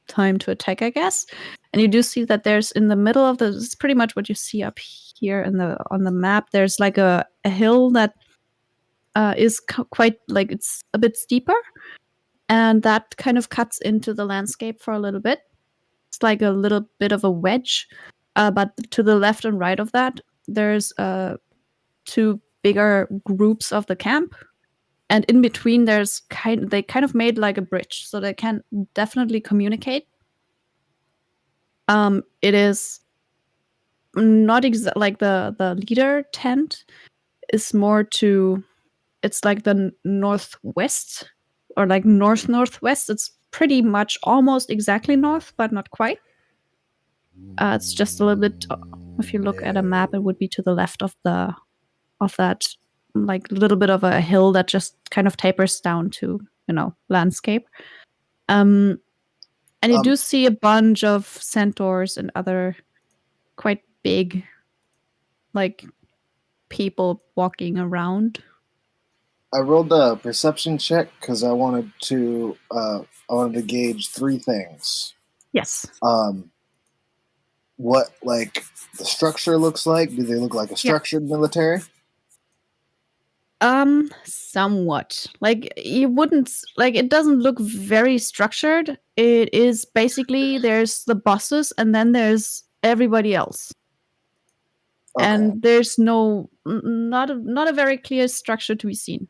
B: time to attack, I guess. And you do see that there's in the middle of this is pretty much what you see up here on the map. There's like a hill that is quite like it's a bit steeper, and that kind of cuts into the landscape for a little bit. It's like a little bit of a wedge, but to the left and right of that, there's 2 bigger groups of the camp. And in between, they kind of made like a bridge, so they can definitely communicate. It is not like the leader tent is more to, it's like the northwest or like northwest. It's pretty much almost exactly north, but not quite. It's just a little bit. If you look at a map, it would be to the left of that. Like a little bit of a hill that just kind of tapers down to, landscape. And you do see a bunch of centaurs and other quite big, like, people walking around.
C: I rolled a perception check because I wanted to gauge 3 things.
B: Yes.
C: What like the structure looks like? Do they look like a structured military?
B: Somewhat. Like you wouldn't like it doesn't look very structured. It is basically there's the bosses and then there's everybody else. Okay. And there's not a very clear structure to be seen.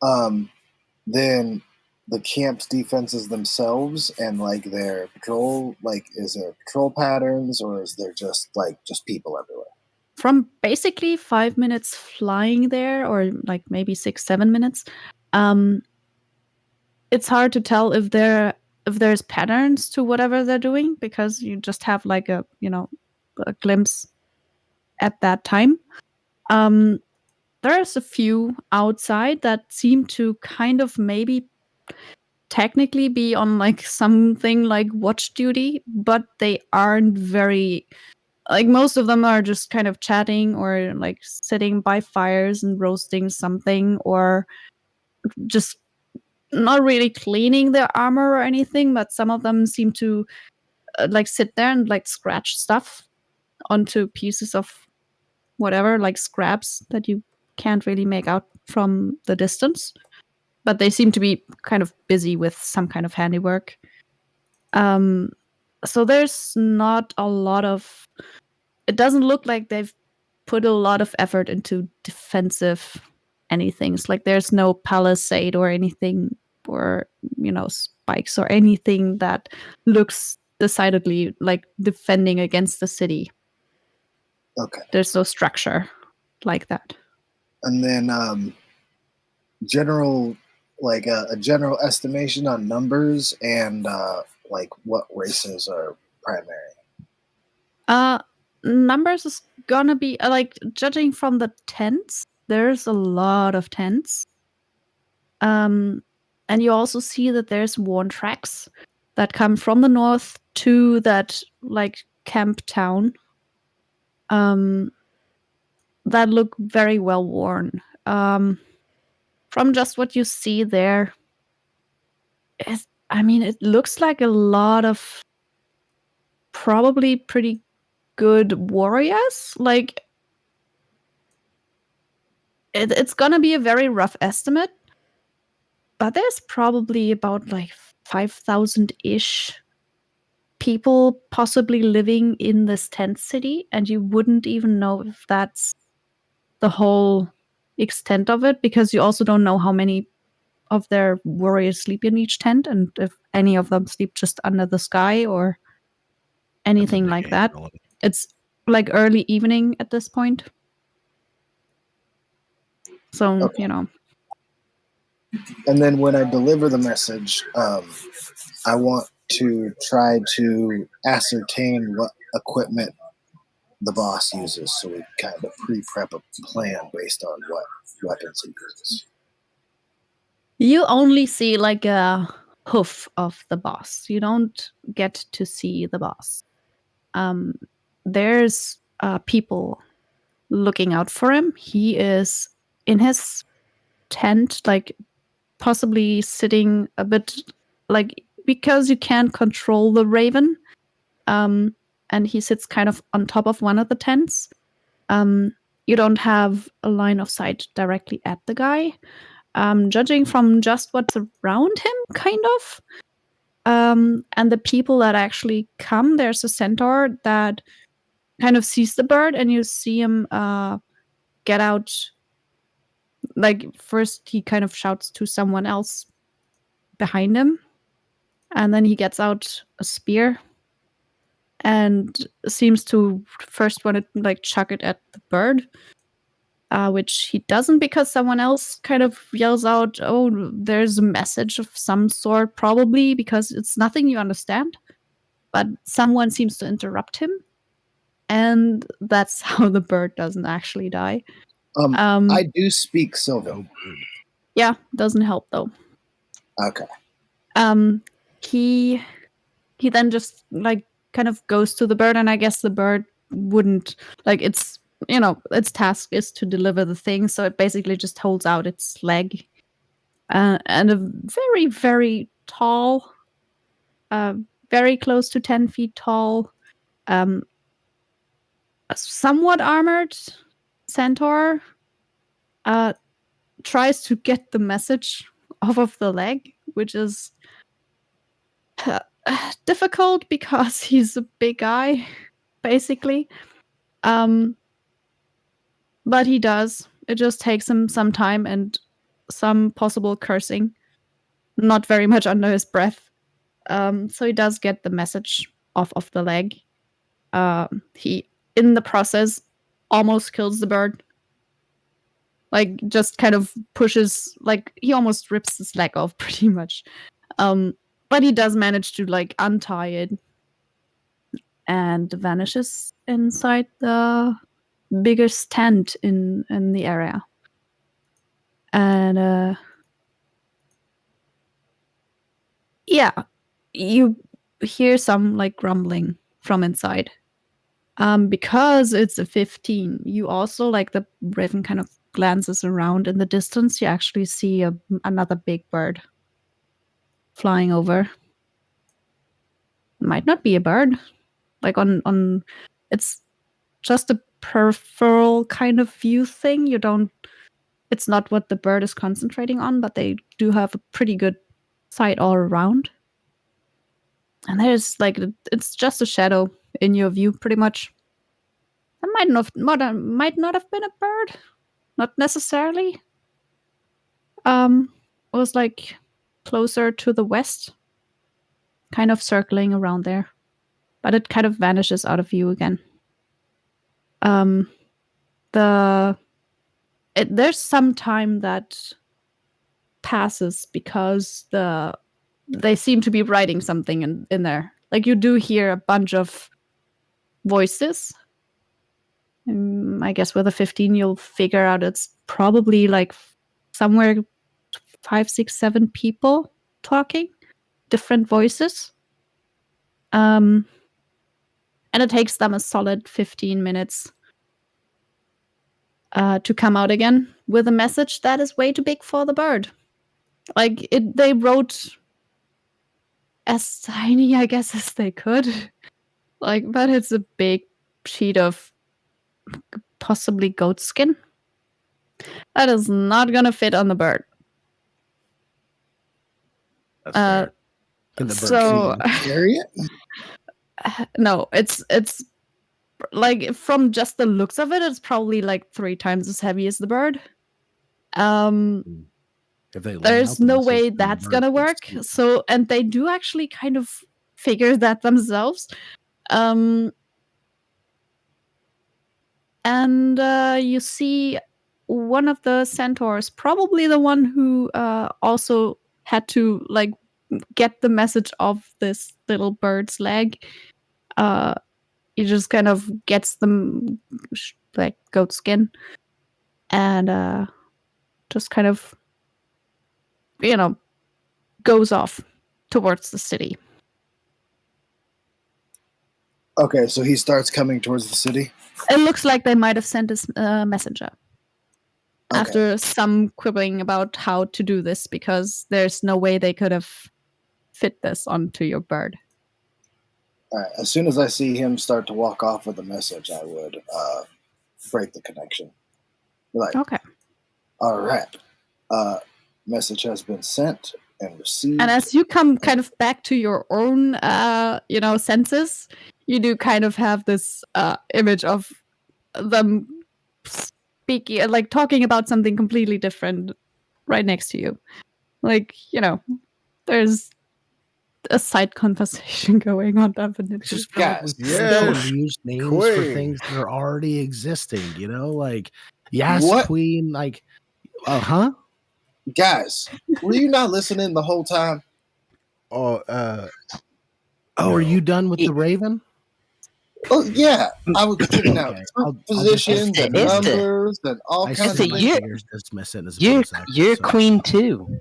C: Then the camp's defenses themselves and like their patrol, like is there patrol patterns or is there just people everywhere?
B: From basically 5 minutes flying there, or like maybe 6-7 minutes, it's hard to tell if there's patterns to whatever they're doing because you just have like a glimpse at that time. There's a few outside that seem to kind of maybe technically be on like something like watch duty, but they aren't very. Like most of them are just kind of chatting or like sitting by fires and roasting something or just not really cleaning their armor or anything. But some of them seem to like sit there and like scratch stuff onto pieces of whatever, like scraps that you can't really make out from the distance. but they seem to be kind of busy with some kind of handiwork. So there's not a lot of. It doesn't look like they've put a lot of effort into defensive anything. It's like there's no palisade or anything, or spikes or anything that looks decidedly like defending against the city.
C: Okay.
B: There's no structure like that.
C: And then general, like a general estimation on numbers and like what races are primary.
B: Numbers is gonna be like, judging from the tents, there's a lot of tents. And you also see that there's worn tracks that come from the north to that like camp town. That look very well worn. From just what you see there, it looks like a lot of probably pretty good warriors. Like, it's gonna be a very rough estimate, but there's probably about like 5,000-ish people possibly living in this tent city, and you wouldn't even know if that's the whole extent of it, because you also don't know how many of their warriors sleep in each tent, and if any of them sleep just under the sky or anything like that. It's like early evening at this point. So,
C: okay. And then when I deliver the message, I want to try to ascertain what equipment the boss uses, so we kind of pre-prep a plan based on what weapons he uses.
B: You only see like a hoof of the boss. You don't get to see the boss. There's people looking out for him. He is in his tent, like possibly sitting a bit like, because you can't control the raven, and he sits kind of on top of one of the tents. You don't have a line of sight directly at the guy. Judging from just what's around him, kind of. And the people that actually come, there's a centaur that kind of sees the bird, and you see him get out. Like, first he kind of shouts to someone else behind him, and then he gets out a spear and seems to first want to like chuck it at the bird, which he doesn't, because someone else kind of yells out, "Oh, there's a message of some sort," probably because it's nothing you understand. But someone seems to interrupt him, and that's how the bird doesn't actually die.
C: I do speak Sylvan.
B: Yeah, doesn't help though.
C: Okay.
B: He then just like kind of goes to the bird, and I guess the bird wouldn't like, its task is to deliver the thing, so it basically just holds out its leg, and a very, very tall, very close to 10 feet tall, somewhat armored centaur tries to get the message off of the leg, which is difficult because he's a big guy, basically. But he does. It just takes him some time and some possible cursing. Not very much under his breath. So he does get the message off of the leg. He, in the process, almost kills the bird. Like, just kind of pushes, like, he almost rips his leg off, pretty much. But he does manage to, like, untie it and vanishes inside the biggest tent in the area. And yeah, you hear some like grumbling from inside. Because it's a 15, you also, like, the raven kind of glances around in the distance. You actually see another big bird flying over. Might not be a bird. Like, on it's just a peripheral kind of view thing. You don't it's not what the bird is concentrating on, but they do have a pretty good sight all around. And there's like, it's just a shadow in your view, pretty much. That might not have been a bird, not necessarily. It was like closer to the west, kind of circling around there, but it kind of vanishes out of view again. There's some time that passes because they seem to be writing something in there. Like you do hear a bunch of voices. I guess with a 15, you'll figure out it's probably like somewhere 5, 6, 7 people talking, different voices. And it takes them a solid 15 minutes to come out again with a message that is way too big for the bird. Like they wrote as tiny, I guess, as they could. Like, but it's a big sheet of possibly goat skin. That is not gonna fit on the bird.
D: That's fair. Can the bird
C: carry it?
B: No, it's like from just the looks of it, it's probably like 3 times as heavy as the bird.
D: If they
B: there's no way that's gonna work. So, and they do actually kind of figure that themselves. And you see one of the centaurs, probably the one who also had to like get the message of this little bird's leg. He just kind of gets them like goat skin and just kind of, goes off towards the city.
C: Okay, so he starts coming towards the city?
B: It looks like they might have sent a messenger. Okay. After some quibbling about how to do this, because there's no way they could have fit this onto your bird.
C: All right, as soon as I see him start to walk off with a message, I would break the connection. Like,
B: okay.
C: All right. Message has been sent and received.
B: And as you come kind of back to your own, senses, you do kind of have this image of them speaking, like talking about something completely different right next to you. Like, there's a side conversation going on, definitely.
D: Just guys, use names for things that are already existing, like
C: what?
D: Queen, like huh?
C: Guys, were you not listening the whole time?
D: No. Are you done with the Raven?
C: Oh yeah, I was giving out positions and numbers and all kinds of
E: things. You're queen too.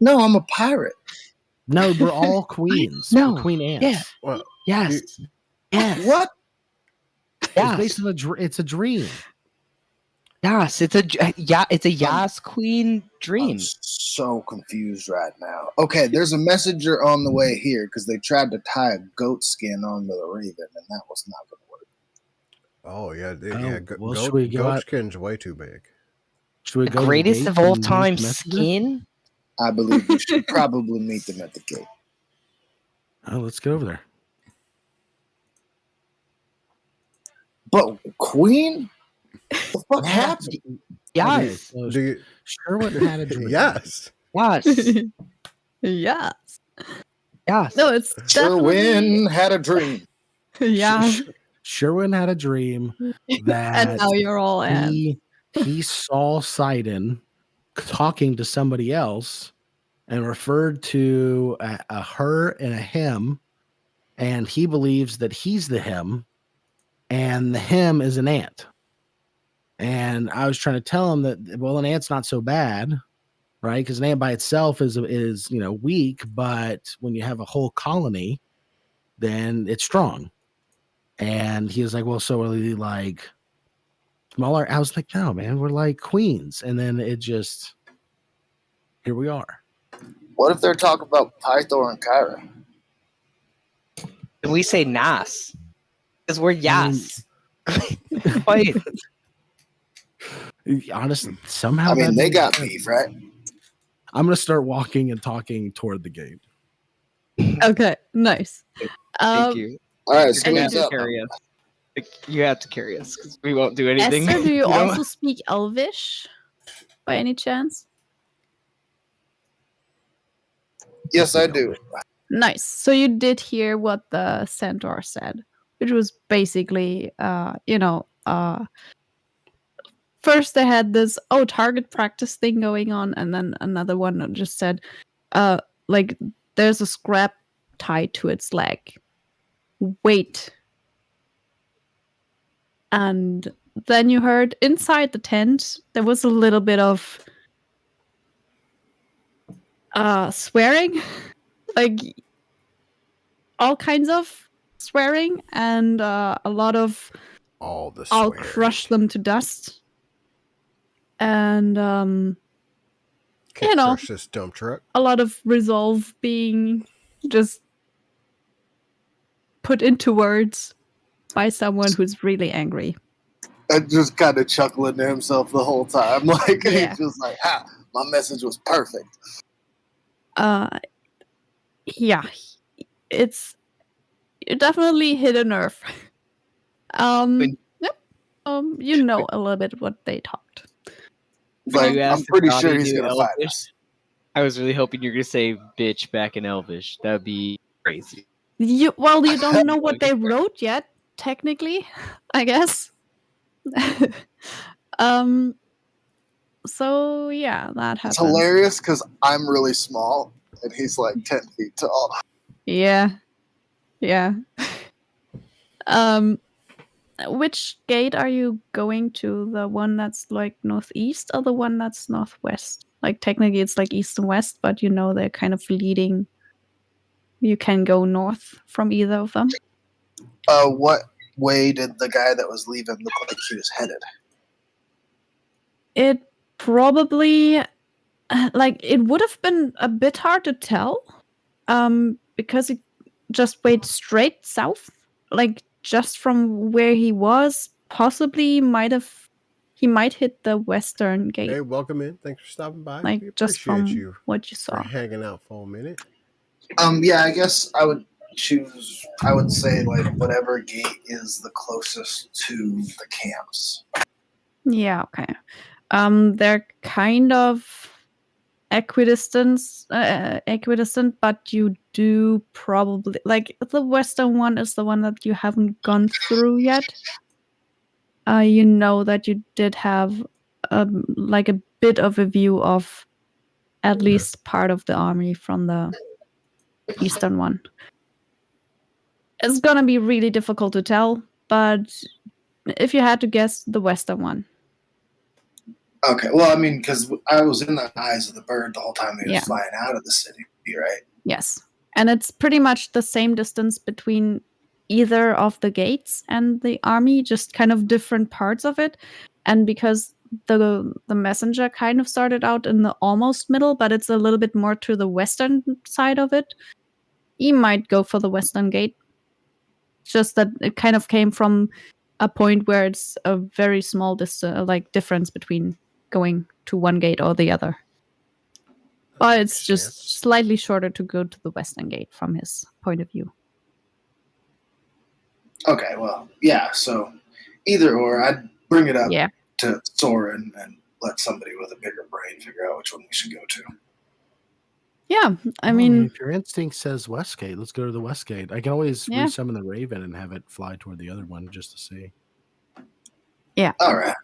C: No, I'm a pirate.
D: No, we're all queens.
E: No,
D: we're Queen Ants.
E: Yeah.
A: Well,
E: yes. Yes.
C: What?
D: Yes. It's basically it's a dream.
E: Yes, it's a Yas Queen dream.
C: I'm so confused right now. Okay, there's a messenger on the way here because they tried to tie a goat skin onto the Raven, and that was not going to work.
A: Oh yeah, goat skin's way too big.
E: Should we go the greatest of all time skin?
C: I believe we should probably meet them at the gate.
D: Oh, let's get over there.
C: But Queen? What the fuck happened?
E: Yes.
D: Okay, so Sherwood had a dream.
A: Yes.
E: Yes.
B: Yes.
E: Yes.
B: No, it's
C: Sherwin had a dream.
B: Yeah.
D: Sherwin had a dream that
B: and now you're all
D: he saw Sidon talking to somebody else and referred to a her and a him, and he believes that he's the him and the him is an ant. And I was trying to tell him that, well, an ant's not so bad, right? Because an ant by itself is weak, but when you have a whole colony, then it's strong. And he was like, well, so are we like smaller? I was like, no, man, we're like queens. And then here we are.
C: What if they're talking about Pythor and Kyra?
E: And we say Nas because we're Yas. Wait.
D: Honestly, somehow
C: I mean,
D: that
C: they
D: makes
C: got
D: sense.
C: beef, right?
D: I'm gonna start walking and talking toward the gate.
B: Okay, nice.
E: Thank you.
C: All right,
E: You're
C: so
E: gonna
B: you
E: have
C: what's
E: to
C: up?
E: carry us. You have to carry us because we won't do anything.
B: Esther, do you
E: know?
B: also speak Elvish by any chance?
C: Yes, I do.
B: Nice. So you did hear what the centaur said, which was basically, first they had this target practice thing going on, and then another one that just said, like there's a scrap tied to its leg. Wait. And then you heard inside the tent there was a little bit of swearing, like all kinds of swearing, and a lot of
A: All the
B: I'll
A: swearing.
B: crush them to dust. And
A: Can't crush this dump truck.
B: A lot of resolve being just put into words by someone who's really angry.
C: And just kind of chuckling to himself the whole time. Like,
B: Yeah.
C: he's just like, my message was perfect.
B: Yeah. You definitely hit a nerve. Yep. You know a little bit what they talked.
C: Like, I'm pretty sure he's gonna fight us.
E: I was really hoping you're gonna say bitch back in Elvish. That would be crazy.
B: You don't know what they wrote yet, technically, I guess. So yeah, that happens.
C: It's hilarious because I'm really small and he's like 10 feet tall.
B: Yeah. Which gate are you going to? The one that's like northeast or the one that's northwest? Like technically it's like east and west, but they're kind of leading. You can go north from either of them.
C: What way did the guy that was leaving look like he was headed?
B: It probably it would have been a bit hard to tell, because it just went straight south, like just from where he was. Possibly he might hit the western gate.
A: Hey, welcome in. Thanks for stopping by.
B: Like
A: we
B: just
A: appreciate
B: from
A: you
B: what you saw.
A: for hanging out for a minute.
C: Yeah, I guess I would say like whatever gate is the closest to the camps.
B: Yeah, okay. They're kind of equidistant, but you do probably like the western one is the one that you haven't gone through yet. You know that you did have like a bit of a view of at least part of the army from the eastern one. It's gonna be really difficult to tell, but if you had to guess, the western one.
C: Okay, well, I mean, because I was in the eyes of the bird the whole time he was flying out of the city, right?
B: Yes, and it's pretty much the same distance between either of the gates and the army, just kind of different parts of it. And because the messenger kind of started out in the almost middle, but it's a little bit more to the western side of it, he might go for the western gate. Just that it kind of came from a point where it's a very small difference between going to one gate or the other. But it's just slightly shorter to go to the western gate from his point of view.
C: Okay, well, yeah, so either or, I'd bring it up to Soren and let somebody with a bigger brain figure out which one we should go to.
B: Yeah, I mean,
D: if your instinct says Westgate, let's go to the Westgate. I can always resummon the Raven and have it fly toward the other one just to see.
B: Yeah.
C: All right.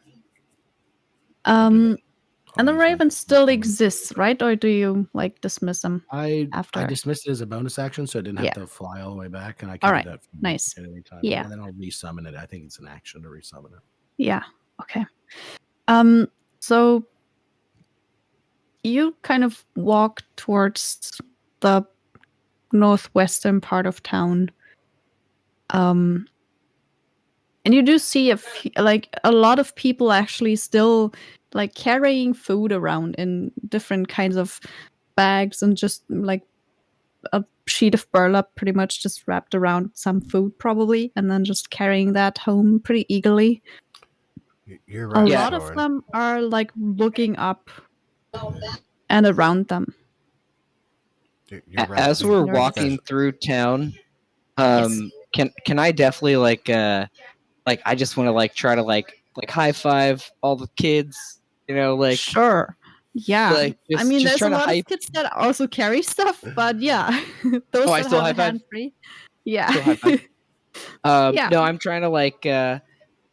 B: And the Raven still exists, right? Or do you dismiss them?
D: I dismissed it as a bonus action, so I didn't have to fly all the way back, and I can do that
B: nice.
D: at any time.
B: Yeah.
D: And then I'll resummon it. I think it's an action to resummon it.
B: Yeah. Okay. So you kind of walk towards the northwestern part of town. And you do see a lot of people actually still carrying food around in different kinds of bags, and just a sheet of burlap pretty much just wrapped around some food probably, and then just carrying that home pretty eagerly.
A: You're
B: A
A: right,
B: lot of
A: Soren.
B: them are like looking up and around them.
A: You're right.
E: As we're walking through town, can I definitely like I just want to like try to like high five all the kids, you know, like
B: Sure. Yeah.
E: like
B: I mean,
E: just
B: there's a
E: trying to
B: lot
E: hype.
B: of kids that also carry stuff, but yeah, those
E: Oh, I
B: that
E: still
B: have
E: high
B: a
E: five?
B: hand free. Yeah.
E: Still high five.
B: Yeah.
E: No, I'm trying to like I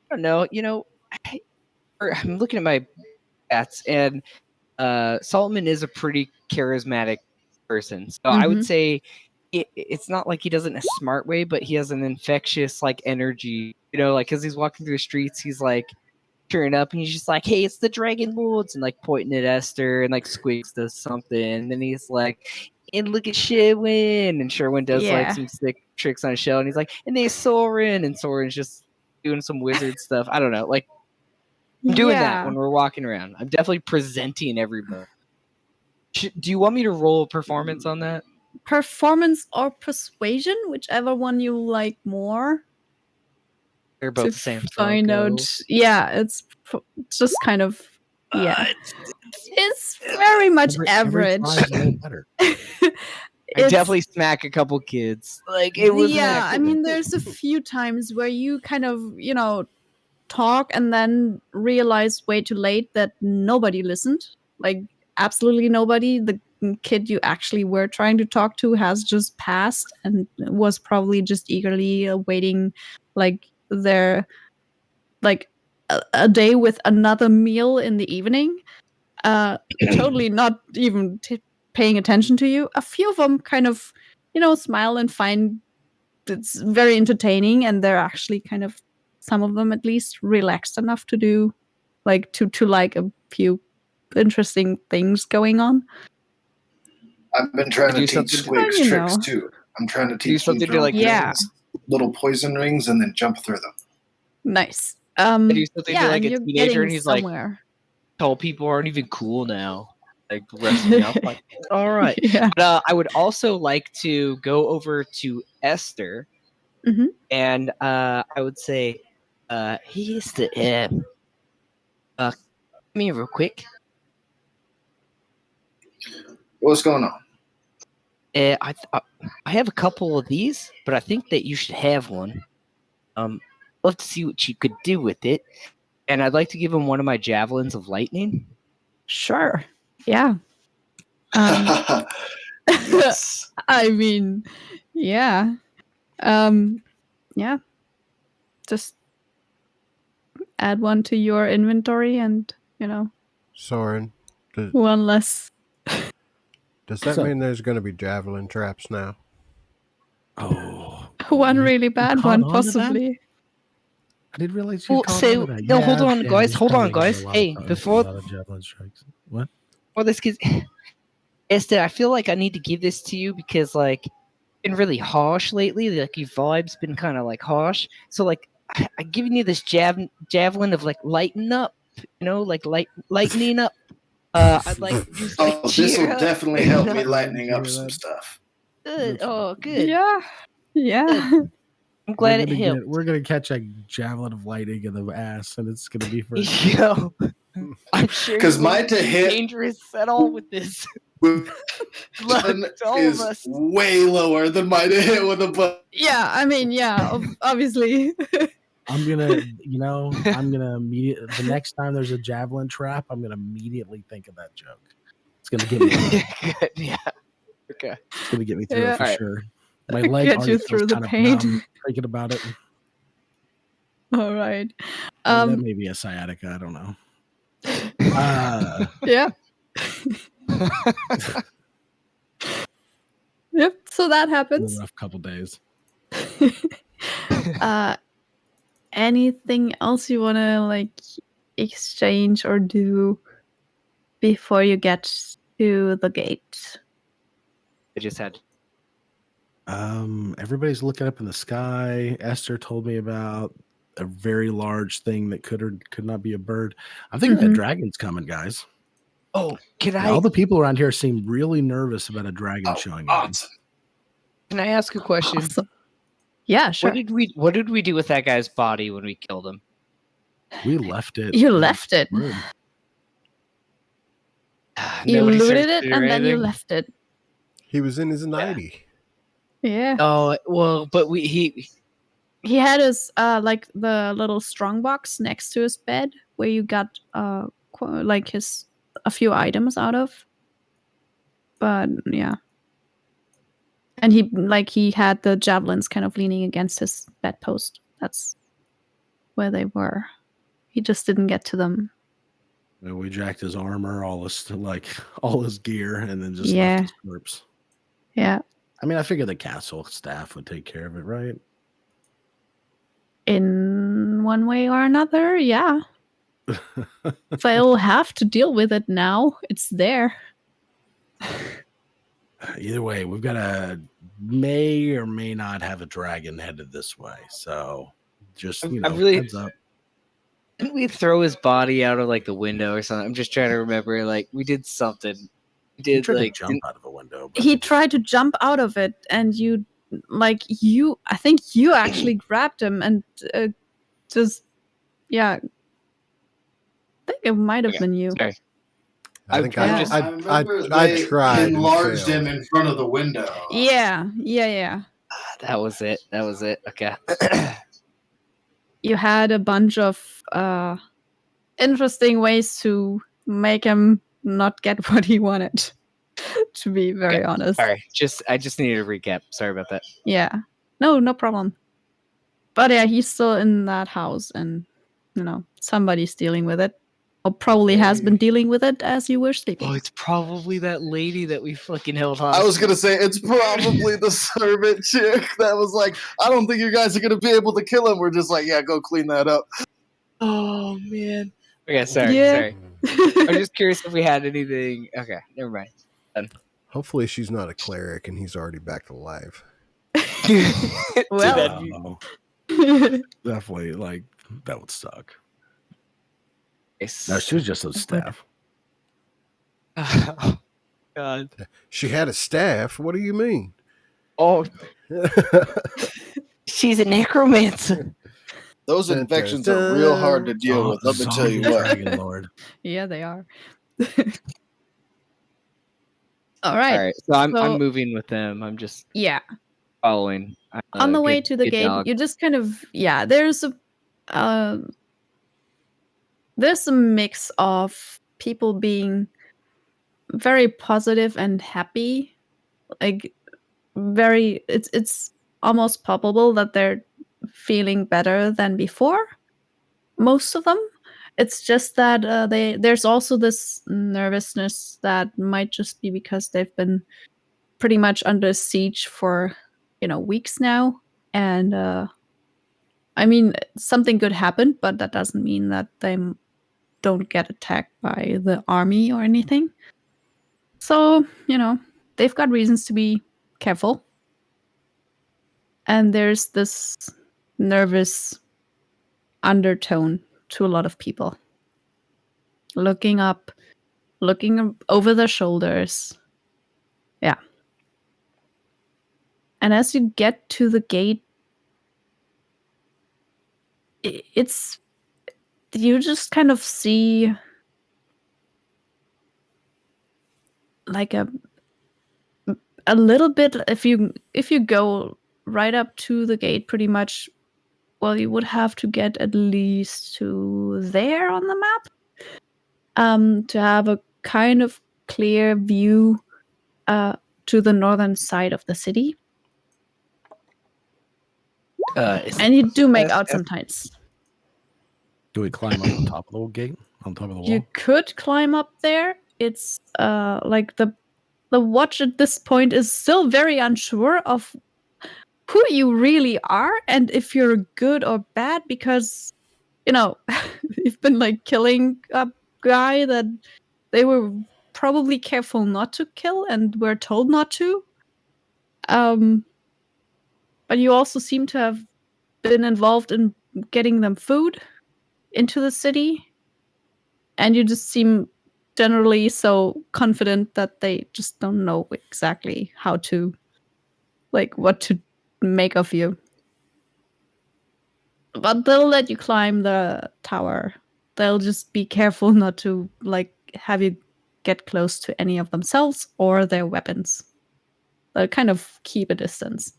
E: don't know, you know, I'm looking at my stats, and Solomon is a pretty charismatic person, so I would say it's not like he does it in a smart way, but he has an infectious like energy, you know, like as he's walking through the streets, he's like cheering up, and he's just like, "Hey, it's the Dragon Lords," and like pointing at Esther, and like Squigs does something, and then he's like, "And look at Sherwin," and Sherwin does like
B: Yeah.
E: some sick tricks on his shell, and he's like, "And there's Soren," and Soren's just doing some wizard stuff. I don't know, like I'm doing that when we're walking around. I'm definitely presenting everybody. Do you want me to roll a performance on that?
B: Performance or persuasion, whichever one you like more.
E: They're both
B: To
E: the same.
B: find out. Yeah, it's just kind of it's very much average.
D: Better.
E: I definitely smack a couple kids. Like it was.
B: Yeah, I mean, there's a few times where you kind of, you know, talk and then realize way too late that nobody listened. Like absolutely nobody. The kid you actually were trying to talk to has just passed and was probably just eagerly awaiting like their like a day with another meal in the evening. Totally not even paying attention to you. A few of them kind of, you know, smile and find it's very entertaining, and they're actually kind of, some of them at least, relaxed enough to do like to like a few interesting things going on.
C: I've been trying to teach Squigs tricks too. I'm trying to teach them to like little poison rings and then jump through them.
B: Nice.
E: I do something to like a teenager, and he's
B: somewhere.
E: like, "Tall people aren't even cool now." Like the rest of me, I'm like, "All right."
B: Yeah.
E: But I would also like to go over to Esther, and I would say, "Hey, Esther, come here real quick."
C: What's going on?
E: I have a couple of these, but I think that you should have one. Love to see what you could do with it, and I'd like to give him one of my javelins of lightning.
B: Sure. Yeah.
C: Yes.
B: I mean, yeah. Yeah. Just add one to your inventory and, you know.
A: Soren.
B: One less.
A: Does that mean there's going to be javelin traps now?
D: Oh.
B: One really bad one, possibly.
D: I didn't realize you caught on to that.
E: No, hold on, guys. Hold on, guys. Hey, before
D: javelin strikes. What?
E: Well, this kid, Esther, I feel like I need to give this to you because like been really harsh lately. Like your vibe's been kind of like harsh. So like I'm giving you this javelin of like lighten up, you know, like lightening up. I'd like just like
C: this will definitely help me lightening up some stuff.
E: Good. Oh, good.
B: Yeah. Yeah.
E: Good. I'm glad it helped.
D: We're gonna catch a javelin of lightning in the ass, and it's gonna be for
E: yo. I'm sure
C: because my to hit
E: dangerous at all with this.
C: is way lower than my to hit with a bow.
B: Yeah, I mean, yeah, obviously.
D: I'm gonna immediately, the next time there's a javelin trap, I'm gonna immediately think of that joke. It's gonna get me.
E: Good, yeah. Okay.
D: It's gonna get me through it for sure. My leg
B: get you through the pain.
D: Thinking about it.
B: All right.
D: That may be a sciatica. I don't know.
B: Yeah. Yep. So that happens.
D: A rough couple days.
B: Anything else you want to like exchange or do before you get to the gate?
E: I just had.
D: Everybody's looking up in the sky. Esther told me about a very large thing that could or could not be a bird. I think that dragon's coming, guys.
E: Oh,
D: All the people around here seem really nervous about a dragon showing up.
E: Can I ask a question?
B: Awesome. Yeah, sure.
E: What did we do with that guy's body when we killed him?
D: We left it.
B: You left it. You looted it and then you left it.
A: He was in his 90.
B: Yeah.
E: Oh well, but he
B: had his like the little strong box next to his bed where you got like a few items out of. But yeah. And he had the javelins kind of leaning against his bedpost. That's where they were. He just didn't get to them.
D: We jacked his armor, all his gear, and then just left his corpse.
B: Yeah.
D: I mean, I figured the castle staff would take care of it, right?
B: In one way or another, yeah. They'll have to deal with it now. It's there.
D: Either way, we've got may or may not have a dragon headed this way. So just, heads up.
E: Didn't we throw his body out of like the window or something? I'm just trying to remember. Like we did something.
D: He tried to jump out of a window.
B: He tried to jump out of it, and I think you actually grabbed him and just, yeah. I think it might have been you.
E: Sorry.
A: I think I tried.
C: Enlarged him in front of the window.
B: Yeah.
E: That was it. Okay.
B: You had a bunch of interesting ways to make him not get what he wanted. To be very honest.
E: All right. I just needed a recap. Sorry about that.
B: Yeah. No problem. But yeah, he's still in that house, and somebody's dealing with it. Or probably has been dealing with it as you were sleeping.
E: Oh, it's probably that lady that we fucking held hostage.
C: I was gonna say it's probably the servant chick that was like, I don't think you guys are gonna be able to kill him. We're just like, yeah, go clean that up.
E: Oh man. Okay, sorry. I'm just curious if we had anything. Okay, never mind. Done.
A: Hopefully she's not a cleric and he's already back to life.
B: Well,
D: definitely, like, that would suck. No, she was just a staff.
E: Oh, God.
A: She had a staff? What do you mean?
E: Oh. She's a necromancer.
C: Those infections are real hard to deal with. Let me tell you what.
D: Dragon Lord.
B: Yeah, they are. All right.
E: So I'm moving with them. I'm just following.
B: On the way to the gate, you just kind of there's a mix of people being very positive and happy, like it's almost palpable that they're feeling better than before. Most of them. It's just that there's also this nervousness that might just be because they've been pretty much under siege for weeks now, and I mean something could happen, but that doesn't mean that they don't get attacked by the army or anything. So they've got reasons to be careful, and there's this nervous undertone to a lot of people. Looking over their shoulders. Yeah. And as you get to the gate, you just kind of see like a little bit, if you go right up to the gate, pretty much, well, you would have to get at least to there on the map to have a kind of clear view to the northern side of the city. And you do make out some tents.
D: Do we climb up on top of the gate? On top of the wall?
B: You could climb up there. It's like the watch at this point is still very unsure of who you really are and if you're good or bad, because you've been like killing a guy that they were probably careful not to kill and were told not to. But you also seem to have been involved in getting them food into the city, and you just seem generally so confident that they just don't know exactly how to, like, what to make of you. But they'll let you climb the tower. They'll just be careful not to have you get close to any of themselves or their weapons. They'll kind of keep a distance.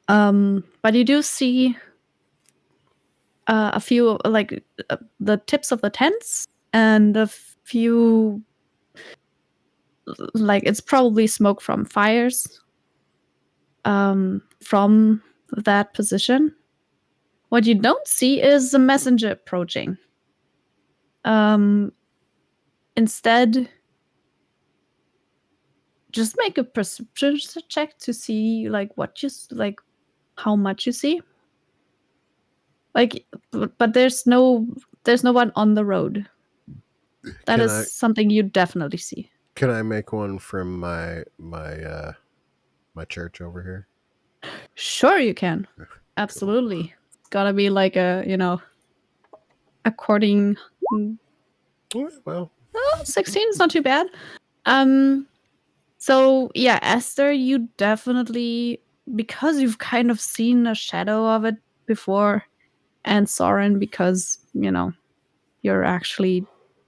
B: But you do see a few the tips of the tents and a few it's probably smoke from fires from that position. What you don't see is a messenger approaching. Instead, just make a perception check to see how much you see. But there's no one on the road. That is something you definitely see.
A: Can I make one from my church over here?
B: Sure, you can. Absolutely. Cool. It's gotta be according.
A: Well,
B: 16 is not too bad. So yeah, Esther, you definitely, because you've kind of seen a shadow of it before, and Soren, because you're actually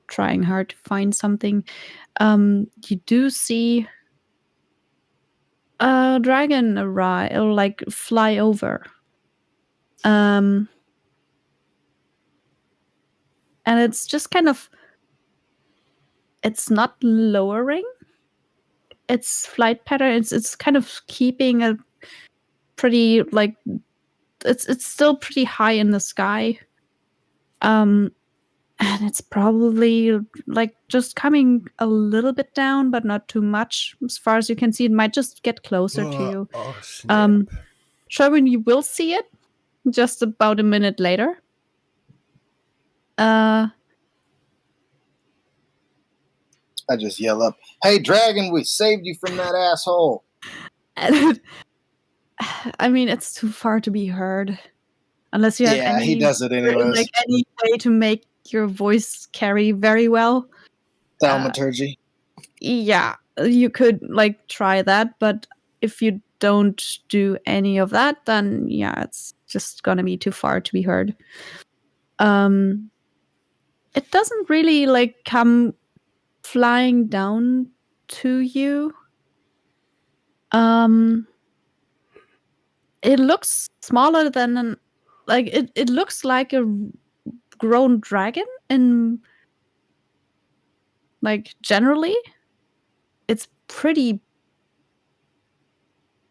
B: trying hard to find something. You do see a dragon arrive or fly over. And it's just kind of, it's not lowering its flight pattern. It's kind of keeping a pretty it's still pretty high in the sky. And it's probably just coming a little bit down, but not too much. As far as you can see, it might just get closer to you.
A: Oh, snap.
B: Sherwin, you will see it just about a minute later.
C: I just yell up, "Hey, dragon, we saved you from that asshole."
B: I mean, it's too far to be heard. Unless you have
C: he does it anyways.
B: Any way to make your voice carry very well.
C: Thaumaturgy.
B: Yeah, you could try that, but if you don't do any of that, then yeah, it's just gonna be too far to be heard. It doesn't really come flying down to you. It looks smaller than it looks like a grown dragon, and generally it's pretty,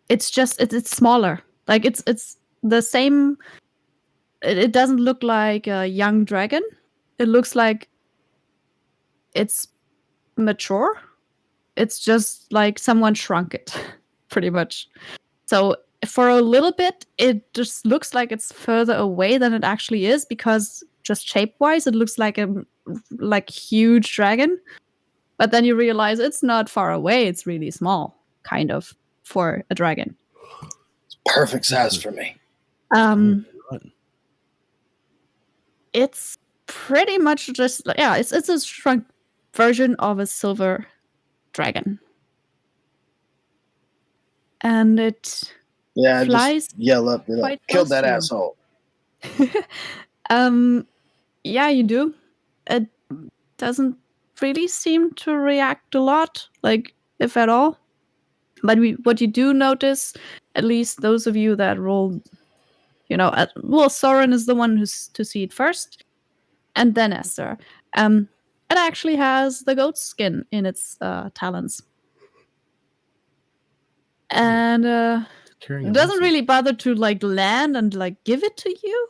B: it's just it's smaller. It's the same. It doesn't look like a young dragon. It looks like it's mature. It's just like someone shrunk it, pretty much. So for a little bit, it just looks like it's further away than it actually is, because just shape-wise, it looks like a huge dragon. But then you realize it's not far away. It's really small, kind of, for a dragon.
C: It's perfect size for me.
B: It's pretty much just it's a shrunk version of a silver dragon, and it flies.
C: Just yell up, kill that asshole.
B: Yeah, you do. It doesn't really seem to react a lot, if at all. But what you do notice, at least those of you that rolled, Soren is the one who's to see it first, and then Esther. It actually has the goat skin in its talons, and it doesn't really bother to land and give it to you.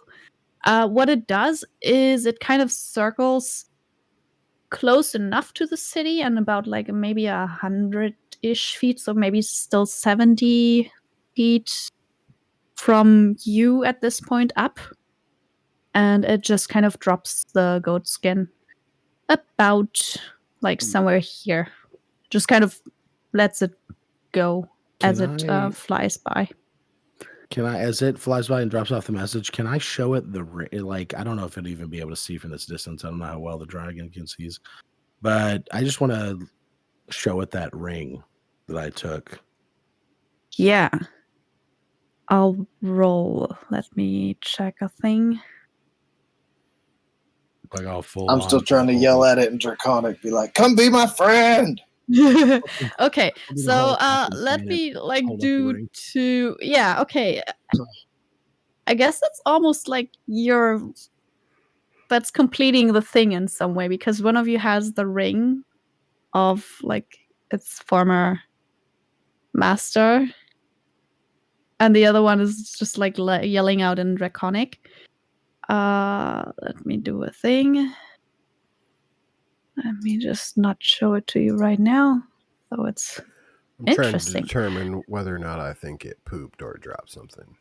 B: What it does is it kind of circles close enough to the city, and about maybe 100-ish feet, so maybe still 70 feet from you at this point up, and it just kind of drops the goat skin about somewhere here. Just kind of lets it go as it flies by.
D: Can I, as it flies by and drops off the message, can I show it I don't know if it'll even be able to see from this distance. I don't know how well the dragon can see, but I just want to show it that ring that I took.
B: Yeah. I'll roll. Let me check a thing.
D: Like all full.
C: I'm still trying to yell at it in Draconic, be like, "Come be my friend."
B: Okay, so let me like do two. Yeah, okay. I guess it's almost like that's completing the thing in some way, because one of you has the ring of like its former master, and the other one is just like yelling out in Draconic. Let me do a thing. Let me just not show it to you right now. So it's
A: I'm
B: interesting.
A: trying to determine whether or not I think it pooped or dropped something.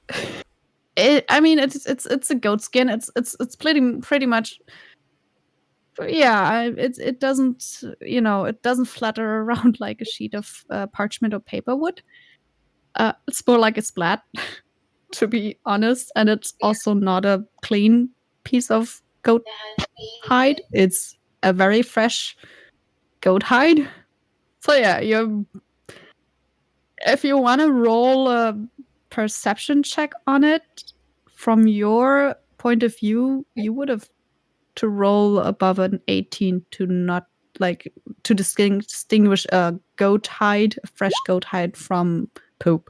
B: It's a goat skin. It's pretty much. Yeah, it doesn't, it doesn't flutter around like a sheet of parchment or paper would. It's more like a splat, to be honest, and it's also not a clean piece of goat hide. It's a very fresh goat hide. So yeah, if you want to roll a perception check on it, from your point of view, you would have to roll above an 18 to not like to distinguish a goat hide, a fresh goat hide, from poop.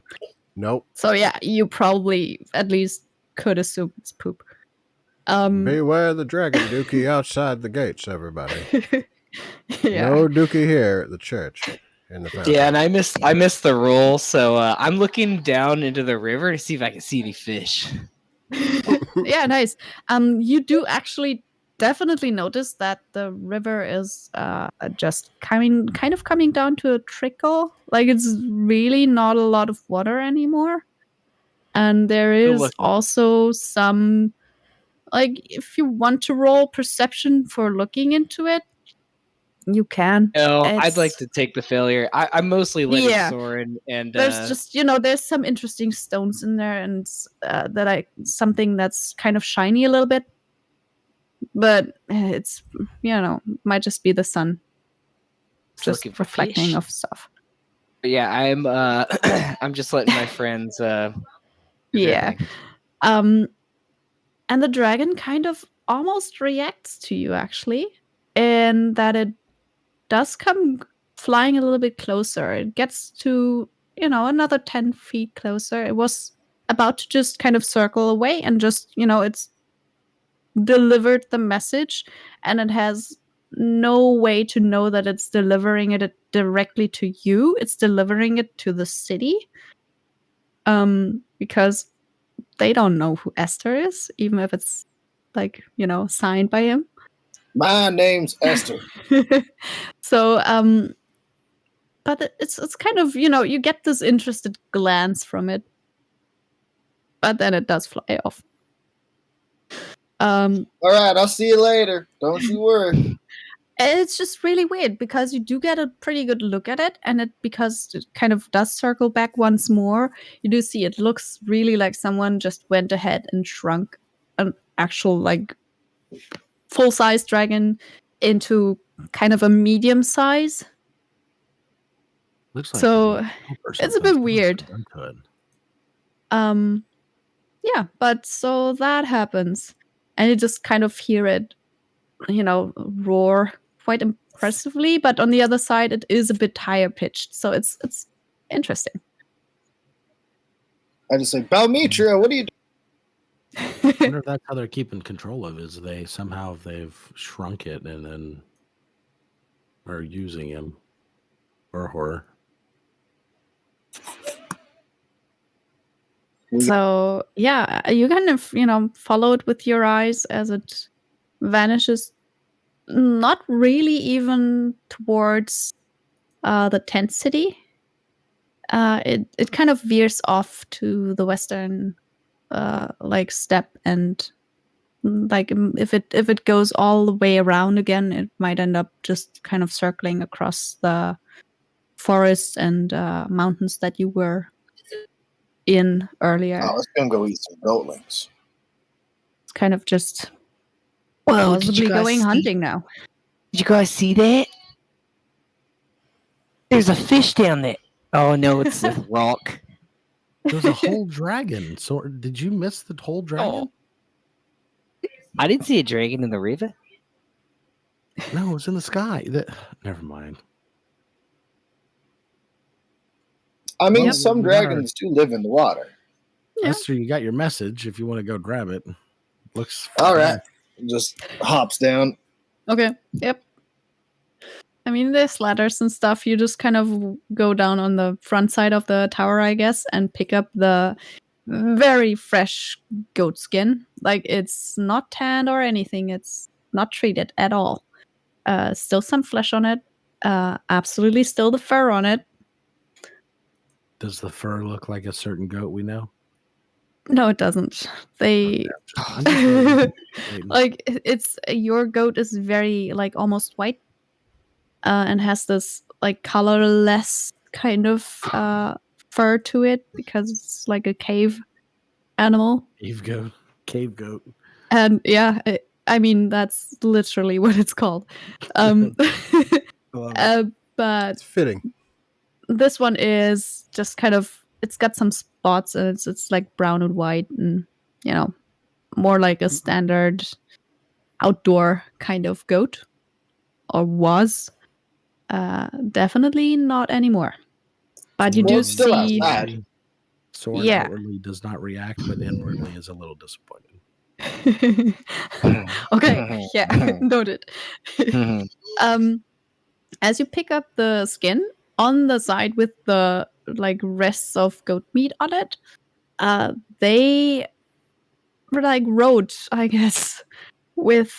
A: Nope.
B: So yeah, you probably at least could assume it's poop.
A: Beware the dragon dookie outside the gates, everybody.
B: Yeah.
A: No dookie here at the church. In the fountain.
E: Yeah, and I missed the roll, so I'm looking down into the river to see if I can see any fish.
B: Yeah, nice. You do actually definitely notice that the river is just kind of coming down to a trickle. Like it's really not a lot of water anymore. And there is also some, like, if you want to roll perception for looking into it, you can.
E: No, I'd like to take the failure. I'm mostly letting Soren and
B: there's just there's some interesting stones in there, and something that's kind of shiny a little bit, but it's might just be the sun just reflecting of stuff.
E: But yeah, I'm I'm just letting my friends
B: yeah. And the dragon kind of almost reacts to you, actually, in that it does come flying a little bit closer. It gets to, another 10 feet closer. It was about to just kind of circle away and just, it's delivered the message, and it has no way to know that it's delivering it directly to you. It's delivering it to the city. Because they don't know who Esther is, even if it's like, signed by him.
C: My name's Esther.
B: So, but it's kind of, you get this interested glance from it, but then it does fly off.
C: All right, I'll see you later. Don't you worry.
B: It's just really weird because you do get a pretty good look at it, and because it kind of does circle back once more, you do see it looks really like someone just went ahead and shrunk an actual like full-size dragon into kind of a medium size.
D: Looks like
B: so it's a bit weird. Yeah, but so that happens, and you just kind of hear it, roar quite impressively. But on the other side, it is a bit higher pitched, so it's interesting.
C: I just say, Balmetria, what are you doing?
D: I wonder if that's how they're keeping control of it, is they've shrunk it and then are using him or her.
B: So yeah, you kind of follow it with your eyes as it vanishes, not really even towards the tent city. It kind of veers off to the western like step, and like if it goes all the way around again, it might end up just kind of circling across the forests and mountains that you were in earlier.
C: Oh, it's gonna go eat some goatlings.
B: It's kind of just possibly going hunting now.
E: Did you guys see that? There's a fish down there. Oh no, it's a rock.
D: There's a whole dragon. So did you miss the whole dragon?
E: I didn't see a dragon in the river.
D: No, it was in the sky. Never mind.
C: I mean, some dragons do live in the water.
B: Yeah.
D: Esther, you got your message. If you want to go grab it, looks
C: all right. Just hops down.
B: Okay. Yep. I mean, there's ladders and stuff. You just kind of go down on the front side of the tower, I guess, and pick up the very fresh goat skin. Like, it's not tanned or anything. It's not treated at all. Still some flesh on it. Absolutely still the fur on it.
D: Does the fur look like a certain goat we know?
B: No, it doesn't. They like it's your goat is very like almost white, and has this like colorless kind of fur to it because it's like a cave animal.
D: Cave goat.
B: And yeah, I mean that's literally what it's called. But
A: it's fitting.
B: This one is just kind of, it's got some spots and it's like brown and white and, you know, more like a standard outdoor kind of goat, or was. Definitely not anymore. But you do
C: still
B: see
C: outside.
D: Soren outwardly does not react, but inwardly is a little disappointed.
B: Okay, yeah, noted. As you pick up the skin on the side with the like rests of goat meat on it, they were like wrote, I guess, with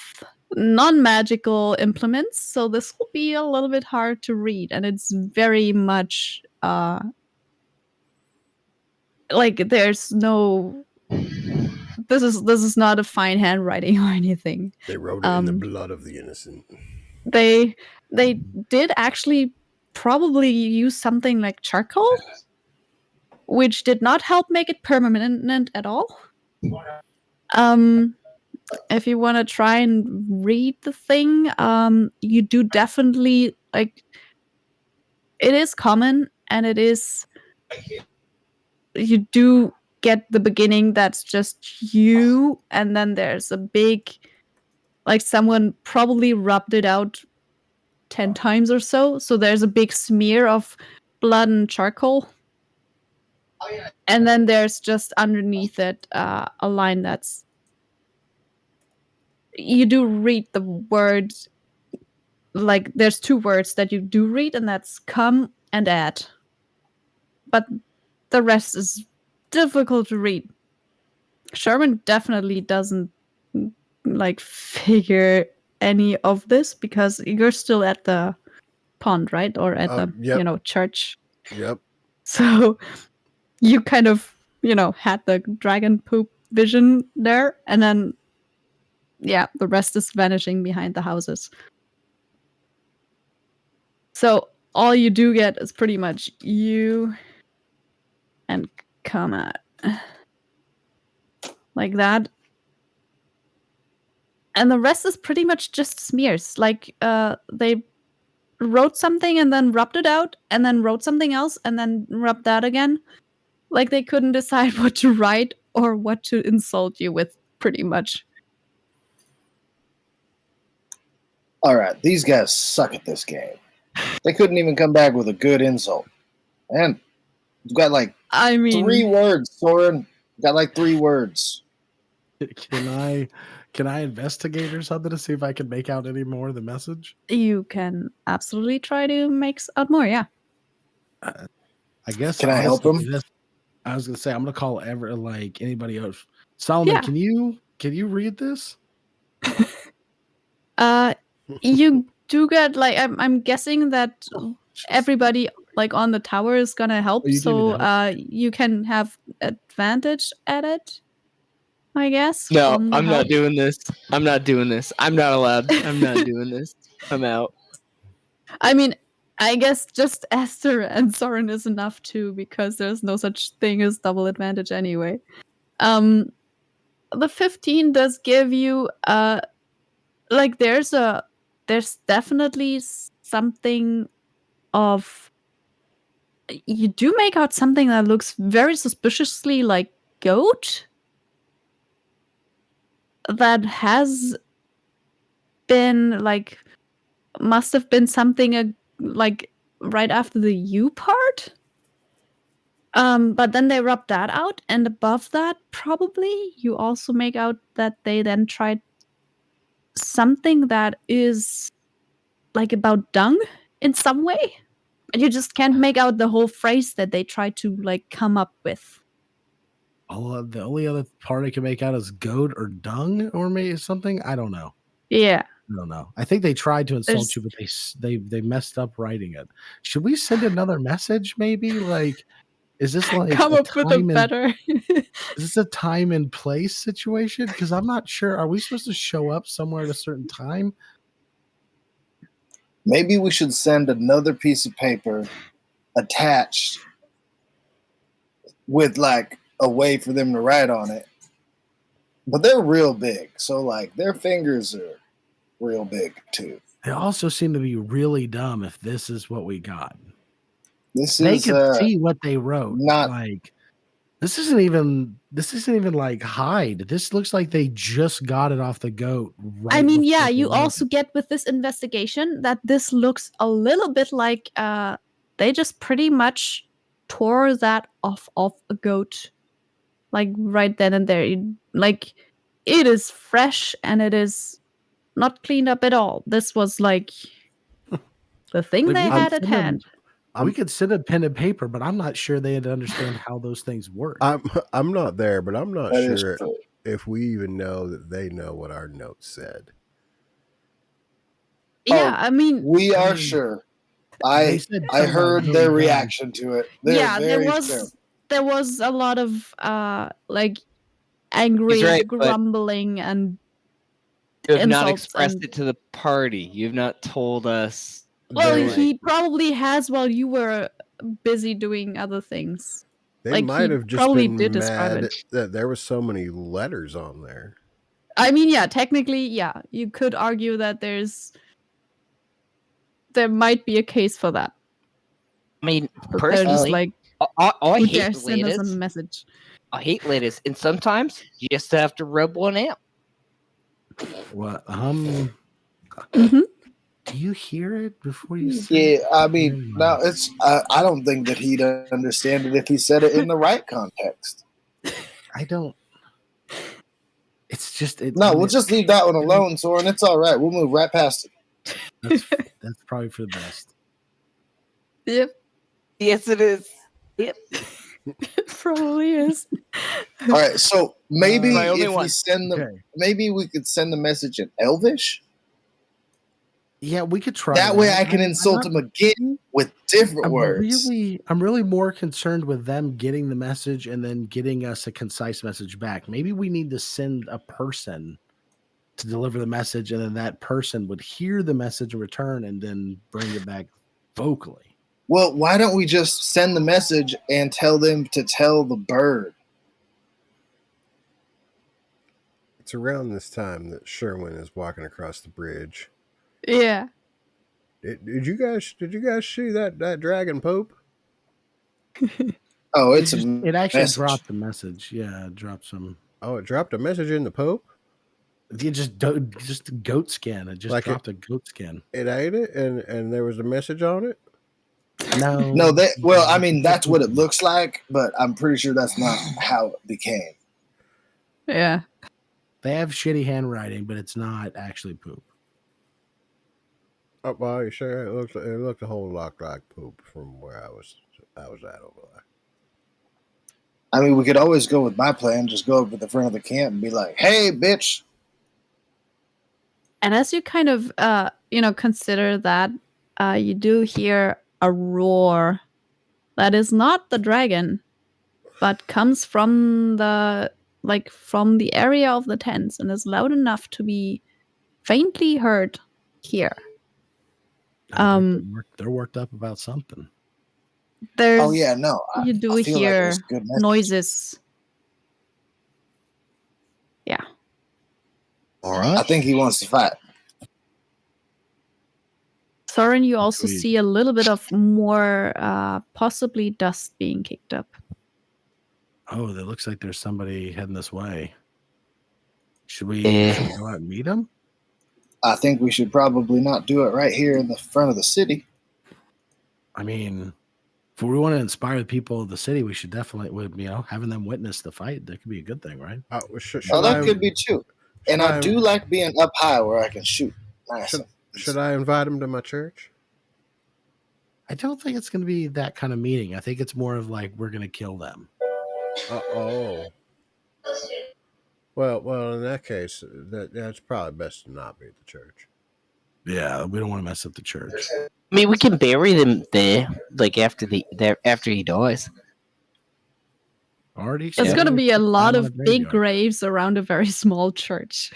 B: non-magical implements, so this will be a little bit hard to read, and it's very much like there's no, this is not a fine handwriting or anything.
A: They wrote it in the blood of the innocent.
B: They did actually probably use something like charcoal, which did not help make it permanent at all. If you want to try and read the thing, you do definitely, like, it is common, and it is, you do get the beginning that's just you, and then there's a big, like, someone probably rubbed it out 10 times or so, so there's a big smear of blood and charcoal. And then there's just underneath it a line that's, you do read the words, like there's two words that you do read, and that's come and add. But the rest is difficult to read. Sherman definitely doesn't like figure any of this because you're still at the pond, right? Or at the
A: Yep.
B: Church.
A: Yep.
B: So you kind of, had the dragon poop vision there, and then the rest is vanishing behind the houses. So all you do get is pretty much you and come out like that. And the rest is pretty much just smears. Like they wrote something and then rubbed it out, and then wrote something else and then rubbed that again. Like they couldn't decide what to write or what to insult you with, pretty much.
C: All right, these guys suck at this game. They couldn't even come back with a good insult. And you've got like 3 words, Soren. Got like 3 words.
D: Can I investigate or something to see if I can make out any more of the message?
B: You can absolutely try to make out more, yeah.
D: I guess.
C: Can I help him?
D: I was gonna say I'm gonna call anybody else. Solomon, can you read this?
B: You do get I'm guessing that everybody on the tower is gonna help, so you can have advantage at it, I guess.
E: No, I'm not doing this. I'm not doing this. I'm not allowed. I'm not doing this. I'm out.
B: I mean, I guess just Esther and Soren is enough too, because there's no such thing as double advantage anyway. The 15 does give you there's definitely something of you do make out something that looks very suspiciously like goat. That has been like, must have been something like right after the U part. But then they rub that out, and above that, probably you also make out that they then tried something that is like about dung in some way. But you just can't make out the whole phrase that they tried to like come up with.
D: The only other part I can make out is goat or dung or maybe something. I don't know.
B: Yeah.
D: I don't know. I think they tried to insult you, but they messed up writing it. Should we send another message? Maybe like, is this like
B: come up with a better?
D: Is this a time and place situation? Because I'm not sure. Are we supposed to show up somewhere at a certain time?
C: Maybe we should send another piece of paper attached with like a way for them to write on it. But they're real big, so like their fingers are real big too.
D: They also seem to be really dumb if this is what we got.
C: They
D: could see what they wrote. Not like this isn't even like hide. This looks like they just got it off the goat. Right.
B: I mean, yeah, you also get with this investigation that this looks a little bit like they just pretty much tore that off of a goat, like right then and there. Like it is fresh and it is not cleaned up at all. This was like the thing they had at hand.
D: We could send a pen and paper, but I'm not sure they'd understand how those things work.
A: I'm not there, but I'm not sure if we even know that they know what our notes said.
B: Yeah, I mean,
C: we are sure. I heard their reaction to it.
B: There was a lot of like angry grumbling and
E: you have not expressed it to the party. You've not told us.
B: Well, he probably has while you were busy doing other things.
A: They might have just been mad that there was so many letters on there.
B: I mean, yeah, technically, yeah, you could argue that there might be a case for that.
E: I mean, personally,
B: like,
E: I hate
B: send us a message.
E: I hate letters, and sometimes you just have to rub one out.
D: What? Do you hear it before you say
C: it? Yeah, I mean, no, it's. I don't think that he'd understand it if he said it in the right context.
D: I don't. It's just.
C: We'll just leave that one alone, Soren. It's all right. We'll move right past it.
D: That's probably for the best.
B: Yep.
E: Yes, it is. Yep.
B: It probably is.
C: All right, so maybe if we send them, maybe we could send the message in Elvish.
D: Yeah, we could try.
C: That way I can insult them again with different words.
D: I'm really more concerned with them getting the message and then getting us a concise message back. Maybe we need to send a person to deliver the message, and then that person would hear the message in return and then bring it back vocally.
C: Well, why don't we just send the message and tell them to tell the bird?
A: It's around this time that Sherwin is walking across the bridge.
B: Yeah.
A: Did you guys see that dragon poop?
C: Oh, it
D: actually dropped the message. Yeah, it dropped some.
A: Oh, it dropped a message in the pope?
D: It just a goat skin. It just dropped a goat skin.
A: It ate it, and there was a message on it?
C: No. I mean, that's what it looks like, but I'm pretty sure that's not how it became.
B: Yeah.
D: They have shitty handwriting, but it's not actually poop.
A: Oh, well, you sure? It looked a whole lot like poop from where I was at over there.
C: I mean, we could always go with my plan. Just go up to the front of the camp and be like, "Hey, bitch!"
B: And as you kind of, consider that, you do hear a roar that is not the dragon, but comes from the area of the tents and is loud enough to be faintly heard here.
D: They're worked up about something.
B: You do hear noises. Yeah.
C: All right. I think he wants to fight.
B: Soren, you also see a little bit of more possibly dust being kicked up.
D: Oh, that looks like there's somebody heading this way. Should we go out and meet them?
C: I think we should probably not do it right here in the front of the city.
D: I mean, if we want to inspire the people of the city, we should definitely, having them witness the fight, that could be a good thing, right?
C: That could be too. And I do like being up high where I can shoot. Nice.
A: Should I invite them to my church?
D: I don't think it's going to be that kind of meeting. I think it's more of like we're going to kill them.
A: Oh. Well, in that case, that's probably best to not be at the church.
D: Yeah, we don't want to mess up the church.
E: I mean, we can bury them there, like after he dies.
D: Already,
B: there's going to be a lot of big graves around a very small church.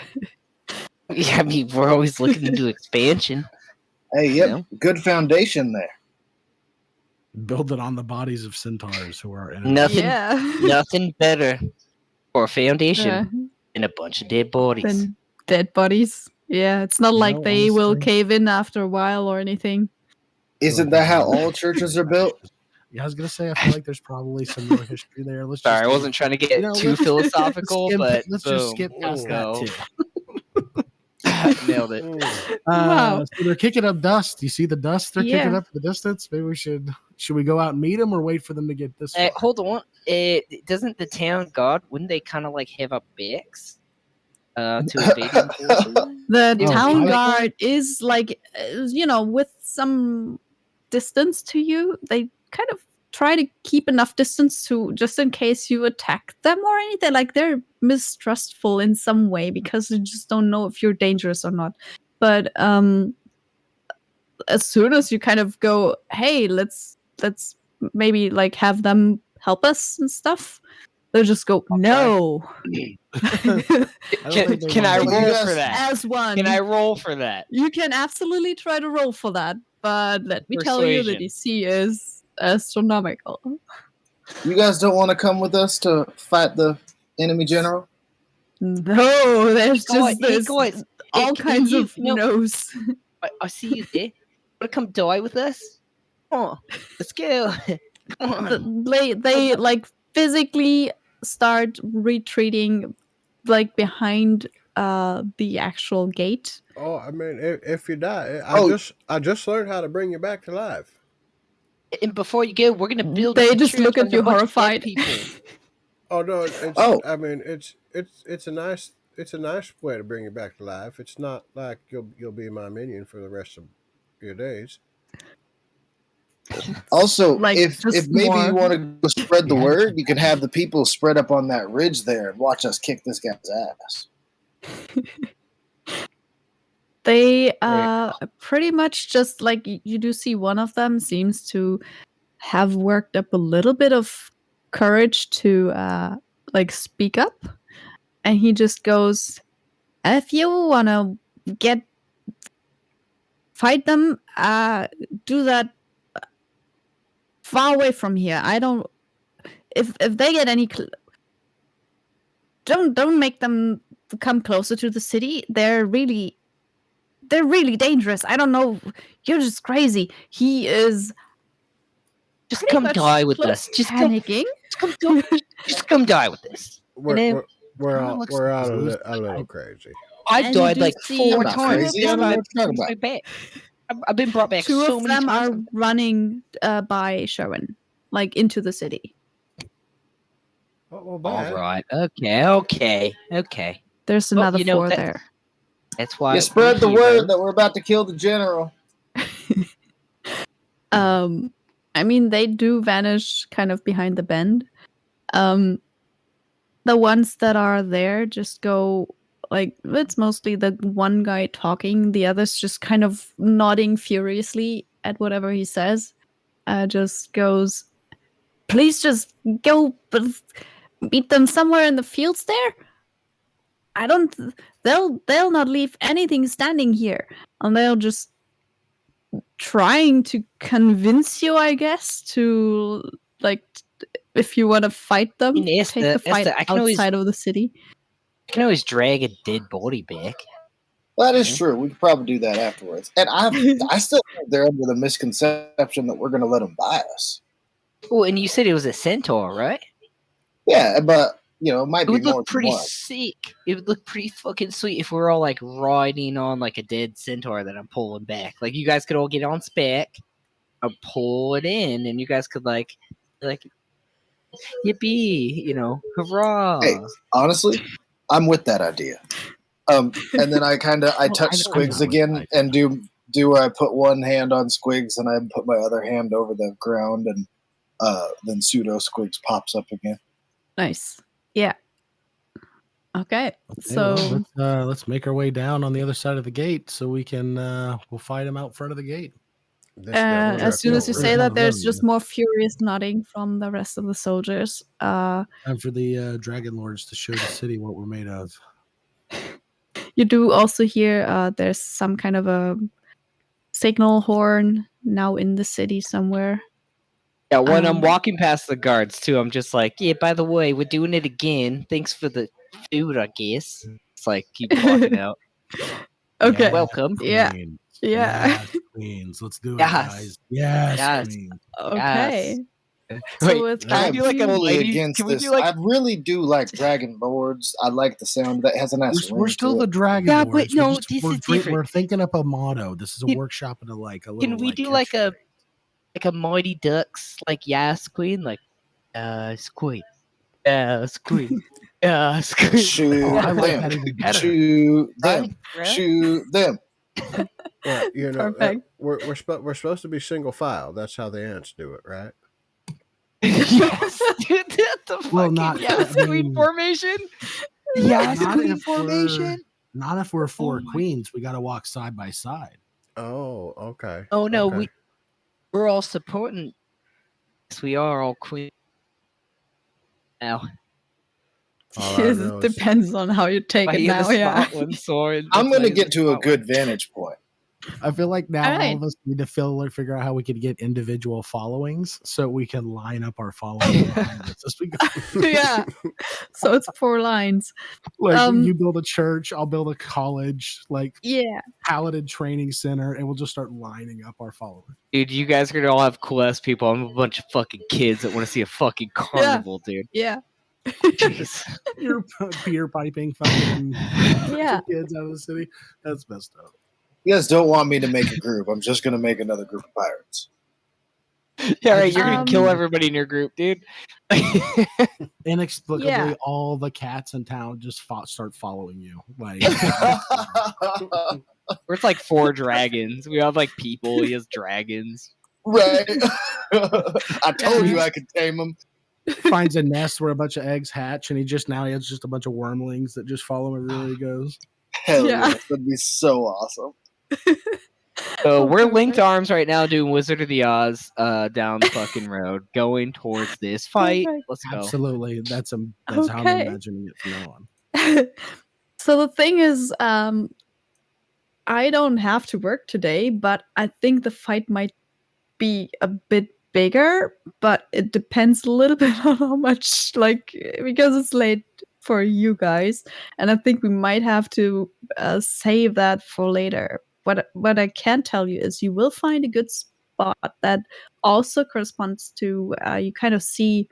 E: Yeah, I mean, we're always looking into expansion.
C: Hey, yep, good foundation there.
D: Build it on the bodies of centaurs who are in
E: it. Nothing better for a foundation than a bunch of dead bodies.
B: Than dead bodies. Yeah, it's not like they will cave in after a while or anything.
C: Isn't that how all churches are built?
D: Yeah, I was gonna say I feel like there's probably some more history there.
E: Sorry, I wasn't trying to get too philosophical, but
D: let's just skip past that too.
E: Nailed it.
B: Wow.
D: So they're kicking up dust. You see the dust they're kicking up in the distance? Maybe we should we go out and meet them or wait for them to get this far?
E: Hold on. Doesn't the town guard, wouldn't they kind of like have up backs to invade them?
B: The town guard is like, with some distance to you. They kind of try to keep enough distance to just in case you attack them or anything. Like they're mistrustful in some way because they just don't know if you're dangerous or not. But as soon as you kind of go, hey, let's maybe like have them help us and stuff, they'll just go, no.
E: Can I roll for that?
B: As one.
E: Can I roll for that?
B: You can absolutely try to roll for that, but let me tell you the DC is astronomical.
C: You guys don't want to come with us to fight the enemy general?
B: No, there's just all kinds of no's.
E: I see you there. Want to come die with us? Oh, let's go. Come on.
B: They like physically start retreating, like behind the actual gate.
A: Oh, I mean, if you die, I just learned how to bring you back to life.
E: And before you go, we're gonna build.
B: They just look at you horrified.
A: Oh no! I mean, it's a nice way to bring you back to life. It's not like you'll be my minion for the rest of your days.
C: Also, like, if maybe you want to spread the word, you can have the people spread up on that ridge there and watch us kick this guy's ass.
B: They pretty much just like you do see one of them seems to have worked up a little bit of courage to like speak up, and he just goes, if you want to fight them, do that far away from here. I don't. If they get any, don't make them come closer to the city. They're really dangerous. I don't know. You're just crazy. He is.
E: Just come die with us. Just
B: panicking.
E: Just come die with us.
A: We're out a little crazy.
E: I've died like 4 times.
B: I've
E: been brought back so many times. 2 of them
B: are running by Sharon, like into the city.
E: All right. Okay.
B: There's another 4 there.
E: That's why.
C: You spread the word that we're about to kill the general.
B: I mean, they do vanish kind of behind the bend. The ones that are there just go, like, it's mostly the one guy talking. The others just kind of nodding furiously at whatever he says. Just goes, please just go meet them somewhere in the fields there. They'll not leave anything standing here. And they'll just trying to convince you, I guess, to like if you want to fight them, take the fight outside of the city.
E: I can always drag a dead body back.
C: That is true. We could probably do that afterwards. And I still think they're under the misconception that we're going to let them buy us.
E: Well, and you said it was a centaur, right?
C: Yeah, but it might be
E: would
C: more
E: look pretty
C: than one.
E: sick. It would look pretty fucking sweet if we were all like riding on like a dead centaur that I'm pulling back. Like you guys could all get on spec, or pull it in, and you guys could like yippee, hurrah.
C: Hey, honestly, I'm with that idea. And then I touch Squigs again and do I put one hand on Squigs and I put my other hand over the ground and then pseudo Squigs pops up again.
B: Nice. Yeah. Okay. So
D: well, let's make our way down on the other side of the gate so we can we'll fight him out front of the gate.
B: As soon as you say that, there's just more furious nodding from the rest of the soldiers.
D: Time for the Dragon Lords to show the city what we're made of.
B: You do also hear there's some kind of a signal horn now in the city somewhere.
E: Yeah, when I'm walking past the guards too, I'm just like, yeah, by the way, we're doing it again. Thanks for the food, I guess. It's like, keep walking out.
B: Okay.
E: Yeah, welcome.
B: Yeah.
D: Yes, queens. Let's do it, guys. Yes, queens.
B: Okay.
E: Yes.
B: So it's
C: I'm fully against this. I really do like Dragon Lords. I like the sound that has a nice ring.
D: We're still the Dragon Lords.
E: But no, this is different.
D: We're thinking up a motto. This is a workshop and a little.
E: Can we do like a Mighty Ducks yes queen queen? Yes queen.
C: Shoot them. Shoot them.
A: Well,
B: Perfect.
A: We're supposed to be single file. That's how the ants do it, right?
E: Yes, dude, the fucking queen formation. Yes, queen formation.
D: Not if we're four queens. We got to walk side by side.
A: Oh, okay.
E: Oh no,
A: okay.
E: we're all supporting. Yes, we are all queens. Now.
B: It depends on how you take it now. Yeah.
C: I'm going to get to a good vantage point.
D: I feel like now all of us need to figure out how we could get individual followings so we can line up our following as we go.
B: Yeah. So it's 4 lines.
D: Like you build a church, I'll build a college, paladin training center, and we'll just start lining up our followers.
E: Dude, you guys are gonna all have cool ass people. I'm a bunch of fucking kids that want to see a fucking carnival, dude.
B: Yeah.
D: You're beer piping fucking kids out of the city. That's messed up.
C: You guys don't want me to make a group. I'm just going to make another group of pirates.
E: Yeah, right. You're going to kill everybody in your group, dude.
D: Inexplicably, all the cats in town just start following you. Like,
E: we're like 4 dragons. We have like people. He has dragons.
C: Right. I told you I could tame them.
D: Finds a nest where a bunch of eggs hatch, and he has just a bunch of wormlings that just follow him everywhere he goes.
C: Hell yeah. That'd be so awesome.
E: So we're linked arms right now doing Wizard of the Oz down the fucking road, going towards this fight. Let's go.
D: Absolutely. That's how I'm imagining it from now on.
B: So the thing is, I don't have to work today, but I think the fight might be a bit bigger, but it depends a little bit on how much, because it's late for you guys, and I think we might have to save that for later. What I can tell you is you will find a good spot that also corresponds to you kind of see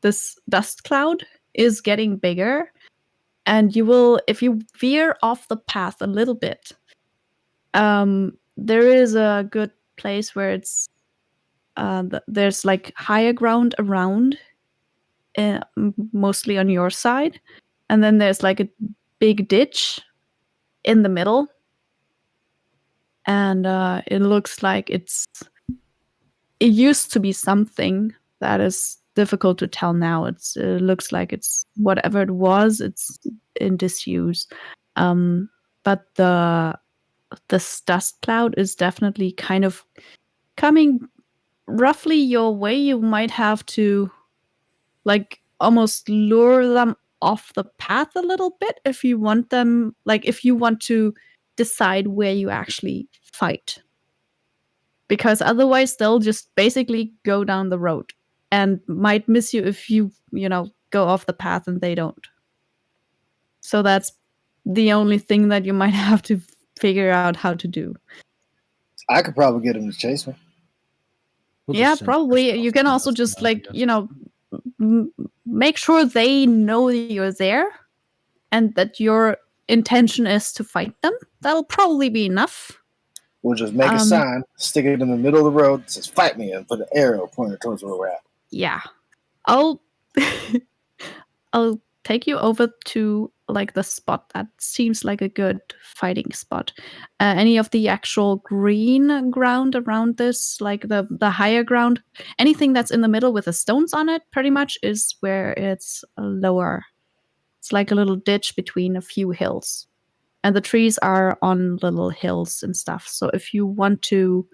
B: this dust cloud is getting bigger, and you will, if you veer off the path a little bit, there is a good place where it's there's like higher ground around, mostly on your side, and then there's like a big ditch in the middle, and it looks like it used to be something that is difficult to tell now. It looks like it's whatever it was, it's in disuse, but this dust cloud is definitely kind of coming roughly your way. You might have to almost lure them off the path a little bit if you want them, if you want to decide where you actually fight, because otherwise they'll just basically go down the road and might miss you if you go off the path and they don't. So that's the only thing that you might have to figure out how to do.
C: I could probably get him to chase me.
B: Yeah, probably. You can also just make sure they know that you're there and that your intention is to fight them. That'll probably be enough.
C: We'll just make a sign, stick it in the middle of the road, says "Fight me," and put an arrow pointed towards where we're at.
B: Yeah, I'll take you over to like the spot that seems like a good fighting spot. Any of the actual green ground around this, like the higher ground, anything that's in the middle with the stones on it, pretty much is where it's lower. It's like a little ditch between a few hills. And the trees are on little hills and stuff. So if you want to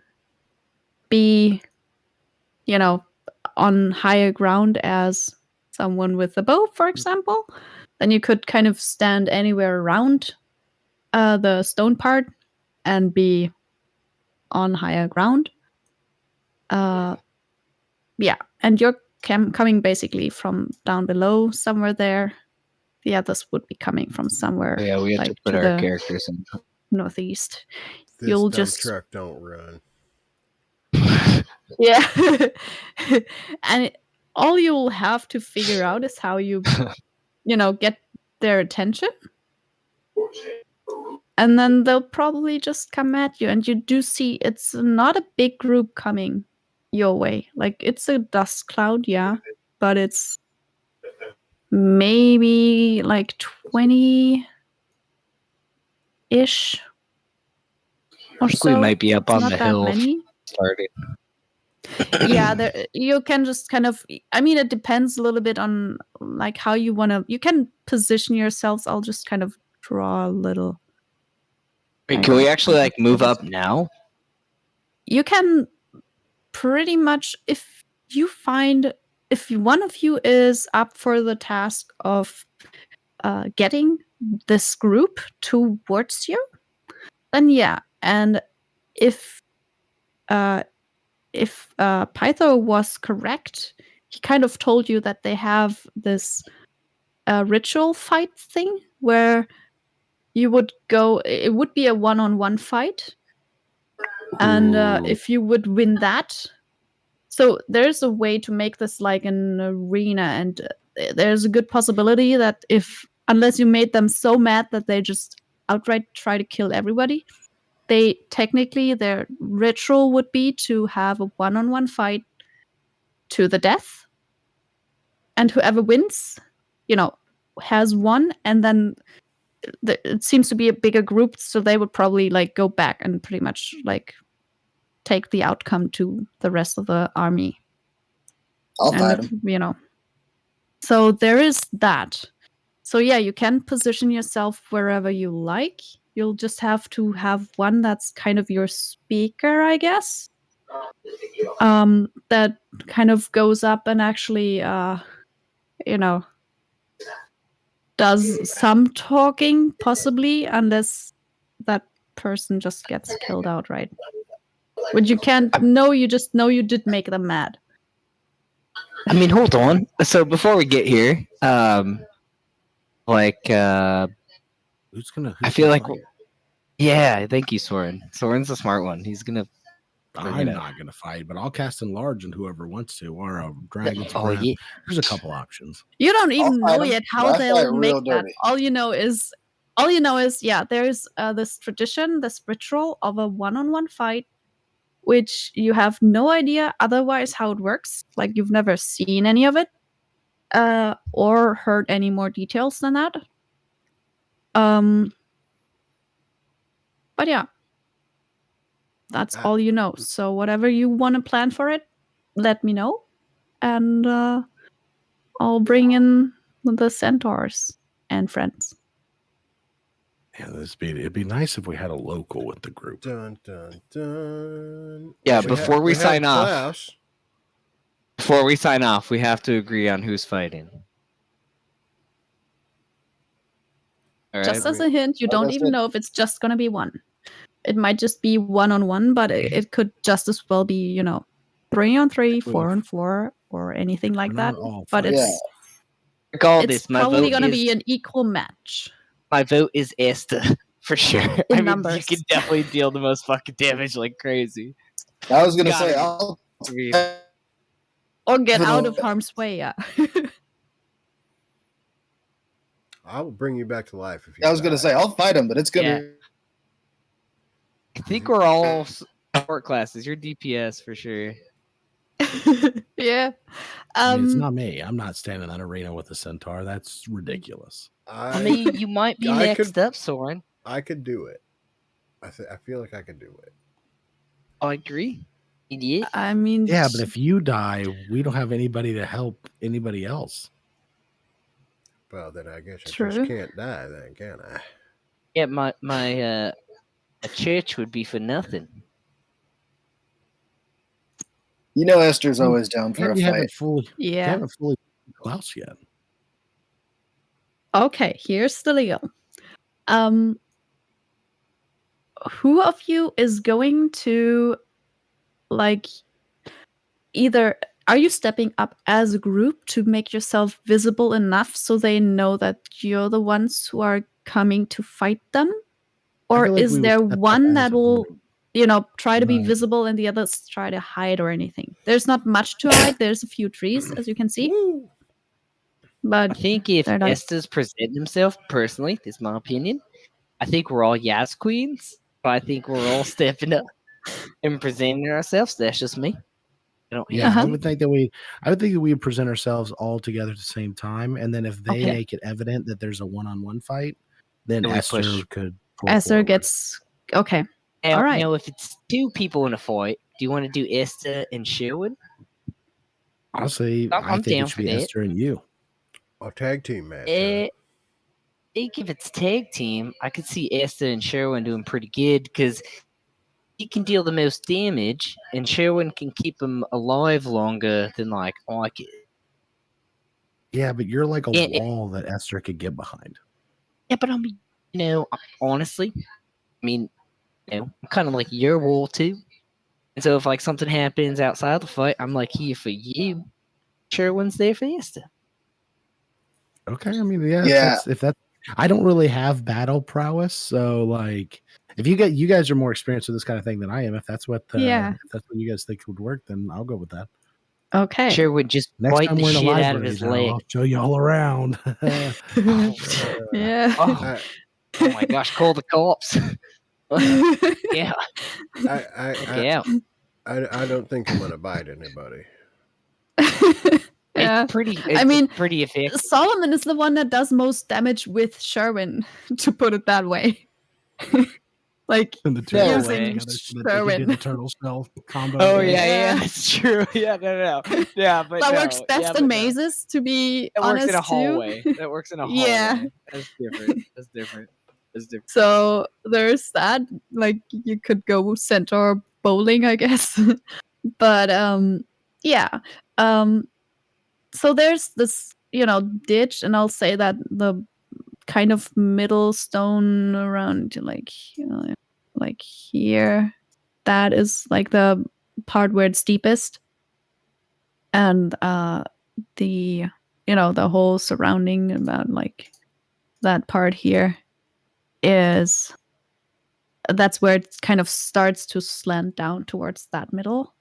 B: be, on higher ground as someone with a bow, for example, then you could kind of stand anywhere around the stone part and be on higher ground. Yeah, and you're coming basically from down below, somewhere there. The others would be coming from somewhere.
E: Yeah, we have to put our characters in
B: northeast.
A: This
B: You'll
A: dump
B: just
A: truck don't run.
B: Yeah, and all you'll have to figure out is how you, get their attention, and then they'll probably just come at you. And you do see it's not a big group coming your way. Like it's a dust cloud, yeah, but it's maybe like 20-ish or so.
E: We might be up
B: It's
E: on
B: not
E: the
B: that
E: hill
B: many.
E: starting.
B: Yeah, you can just kind of, it depends a little bit on like how you want to, you can position yourselves. I'll just kind of draw a little.
E: Wait, can we actually move up now?
B: You can pretty much, if one of you is up for the task of getting this group towards you, then yeah. And if Pytho was correct, he kind of told you that they have this ritual fight thing where you would go, it would be a one-on-one fight. And if you would win that, so there's a way to make this like an arena, and there's a good possibility that unless you made them so mad that they just outright try to kill everybody, their ritual would be to have a one-on-one fight to the death, and whoever wins, has won. And then it seems to be a bigger group, so they would probably like go back and pretty much like take the outcome to the rest of the army.
C: I'll fight them.
B: So there is that. So yeah, you can position yourself wherever you like. You'll just have to have one that's kind of your speaker, I guess. That kind of goes up and actually, does some talking, possibly, unless that person just gets killed outright. But you can't know, you just know you did make them mad.
E: Hold on. So before we get here, who's
D: gonna?
E: I feel like, yeah, thank you, Soren. Soren's a smart one. He's gonna.
D: I'm not gonna fight, but I'll cast Enlarge on whoever wants to, or Dragon's Breath.
E: Yeah.
D: There's a couple options.
B: You don't even know yet how they'll make that. All you know is, yeah, there's this tradition, this ritual of a one-on-one fight, which you have no idea otherwise how it works. Like you've never seen any of it, or heard any more details than that. But yeah, that's all you know. So whatever you want to plan for it, let me know, and I'll bring in the centaurs and friends.
D: Yeah, it'd be nice if we had a local with the group.
A: Dun dun dun.
E: Yeah, before we sign off, we have to agree on who's fighting.
B: All just right. As a hint, you don't even know if it's just going to be one. It might just be one-on-one, but it could just as well be, 3-on-3, 4-on-4, or anything like that. But it's probably going to be an equal match.
E: My vote is Esther for sure.
B: In
E: I mean,
B: numbers.
E: you can definitely deal the most fucking damage like crazy.
C: I was gonna
E: Gotta
C: say,
E: agree.
B: Or get out of harm's way, yeah.
A: I will bring you back to life if you.
C: I was gonna say, I'll fight him, but it's gonna.
E: Yeah. I think we're all support classes. You're DPS for sure.
B: Yeah.
D: I mean, it's not me. I'm not standing in an arena with a centaur. That's ridiculous.
E: I mean, you might be next up, Soren.
A: I could do it. I feel like I could do it.
E: I agree. Idiot.
B: I mean,
D: yeah, but if you die, we don't have anybody to help anybody else.
A: Well, then I guess I just can't die, then, can I?
E: Yeah, my a church would be for nothing.
C: You know, Esther's always down for a fight.
D: Haven't fully Klaus yet.
B: Okay, here's the deal. Who of you is going to, like, either are you stepping up as a group to make yourself visible enough so they know that you're the ones who are coming to fight them? Or like is there one that will, try to be visible and the others try to hide or anything? There's not much to hide. There's a few trees, as you can see. But
E: I think if Estes present himself, personally, this is my opinion, I think we're all Yaz queens. But I think we're all stepping up and presenting ourselves. That's just me.
D: I would think that we would present ourselves all together at the same time, and then if they make it evident that there's a one-on-one fight, then Esther could.
B: Esther gets okay.
E: All right. Now, if it's two people in a fight, do you want to do Esther and Sherwood?
D: Honestly, I think it should be Esther and you.
A: A tag team match.
E: I think if it's tag team, I could see Esther and Sherwin doing pretty good because he can deal the most damage, and Sherwin can keep him alive longer than like I could.
D: Yeah, but you're like a wall that Esther could get behind.
E: Yeah, but I mean, honestly, I'm kind of like your wall too. And so if like something happens outside the fight, I'm like here for you. Sherwin's there for Esther.
D: Okay, I mean, if that's I don't really have battle prowess, so like if you guys are more experienced with this kind of thing than I am, if that's what if that's what you guys think would work, then I'll go with that.
B: Okay.
E: Sherwood just
D: next
E: bite
D: time
E: the
D: we're in a
E: shit
D: library,
E: out of his leg.
D: I'll show you all around.
B: Yeah.
E: Oh my gosh, call the cops. Yeah.
A: I don't think I'm gonna bite anybody.
B: Yeah.
E: It's pretty effective.
B: Solomon is the one that does most damage with Sherwin, to put it that way. Like using Sherwin.
D: The turtle spell combo.
E: Oh yeah, that's true. Yeah, no. Yeah, but
B: that works best in mazes, to be honest.
E: That works in a hallway. That works in a hallway. Yeah. That's different.
B: So there's that. Like you could go centaur bowling, I guess. But yeah. So there's this, ditch, and I'll say that the kind of middle stone around like here, that is like the part where it's deepest, and the the whole surrounding about like that part here that's where it kind of starts to slant down towards that middle.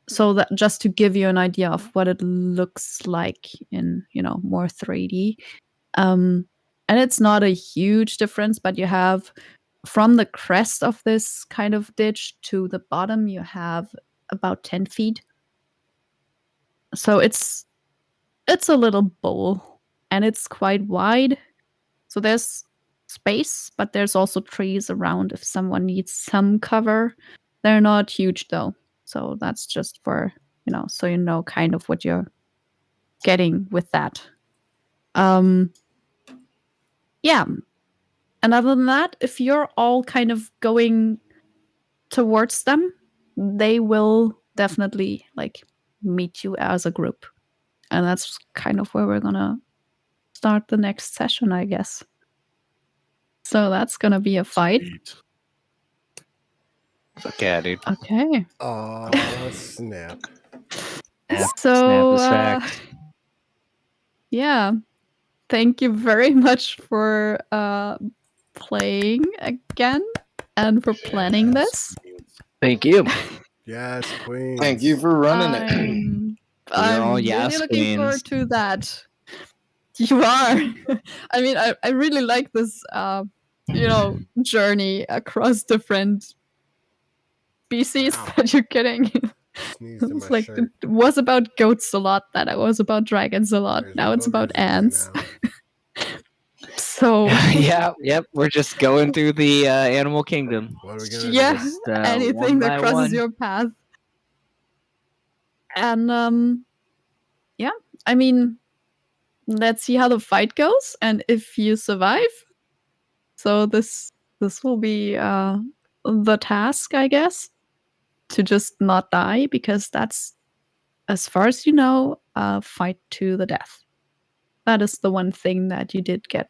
B: So that just to give you an idea of what it looks like in, more 3D. And it's not a huge difference, but you have from the crest of this kind of ditch to the bottom, you have about 10 feet. So it's a little bowl, and it's quite wide. So there's space, but there's also trees around if someone needs some cover. They're not huge though. So that's just for, so you know kind of what you're getting with that. Yeah. And other than that, if you're all kind of going towards them, they will definitely like meet you as a group. And that's kind of where we're going to start the next session, I guess. So that's going to be a fight.
E: Okay, dude.
B: Okay.
A: Oh, snap.
B: So, yeah. thank you very much for playing again and for planning this.
E: Thank you.
A: Yes, queen.
C: Thank you for running it.
B: I'm really looking forward to that. You are. I mean, I really like this, journey across different species that you're getting. It's like
A: shirt.
B: it was about goats a lot, then it was about dragons a lot.
A: There's
B: now it's about
A: boogers in there
B: ants.
A: now.
B: So
E: yep. We're just going through the animal kingdom.
A: What are we gonna
B: yeah,
A: do?
E: Just,
B: anything
E: one
B: that
E: by
B: crosses
E: one.
B: your path. And yeah, I mean, let's see how the fight goes and if you survive. So this will be the task, I guess, to just not die, because that's, as far as you know, a fight to the death. That is the one thing that you did get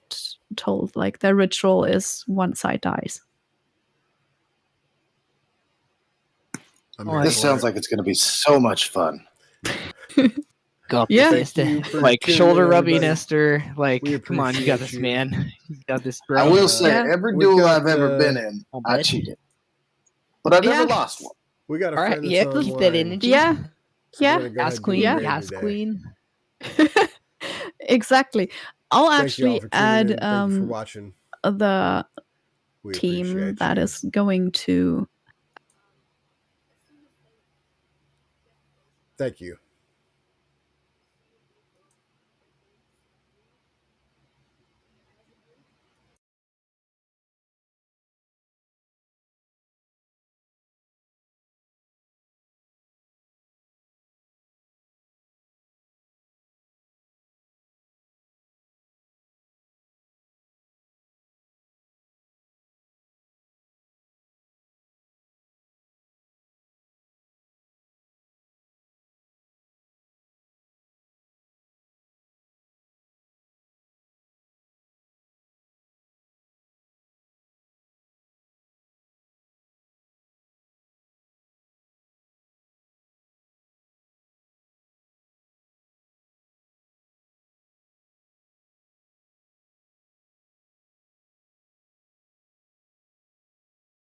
B: told. Like, the ritual is one side dies.
C: This sounds like it's going to be so much fun.
E: Got
B: Yeah.
E: this,
A: Thank you for
E: like
A: tuning
E: shoulder
A: in,
E: rubbing,
A: everybody.
E: Esther. Like,
A: We
E: come on, you got this,
A: appreciate you.
E: man. You got this, bro.
C: I will say,
B: Yeah.
C: every
A: We've
C: duel
A: got,
C: I've ever been in, I cheated. But I never
B: Yeah.
C: lost one.
A: We got a
E: All right,
A: friend that's
E: yeah,
A: online.
E: keep that energy.
B: Yeah.
A: We're
B: Yeah.
A: gonna go ahead
E: Yes,
A: and
E: queen.
A: give a
E: Yes,
A: rating
E: queen.
A: today.
B: Exactly. I'll
A: Thank you all
B: actually
A: for tuning
B: add
A: in. Thank you for watching.
B: the
A: We
B: team
A: appreciate
B: that
A: you.
B: is going to.
A: Thank you.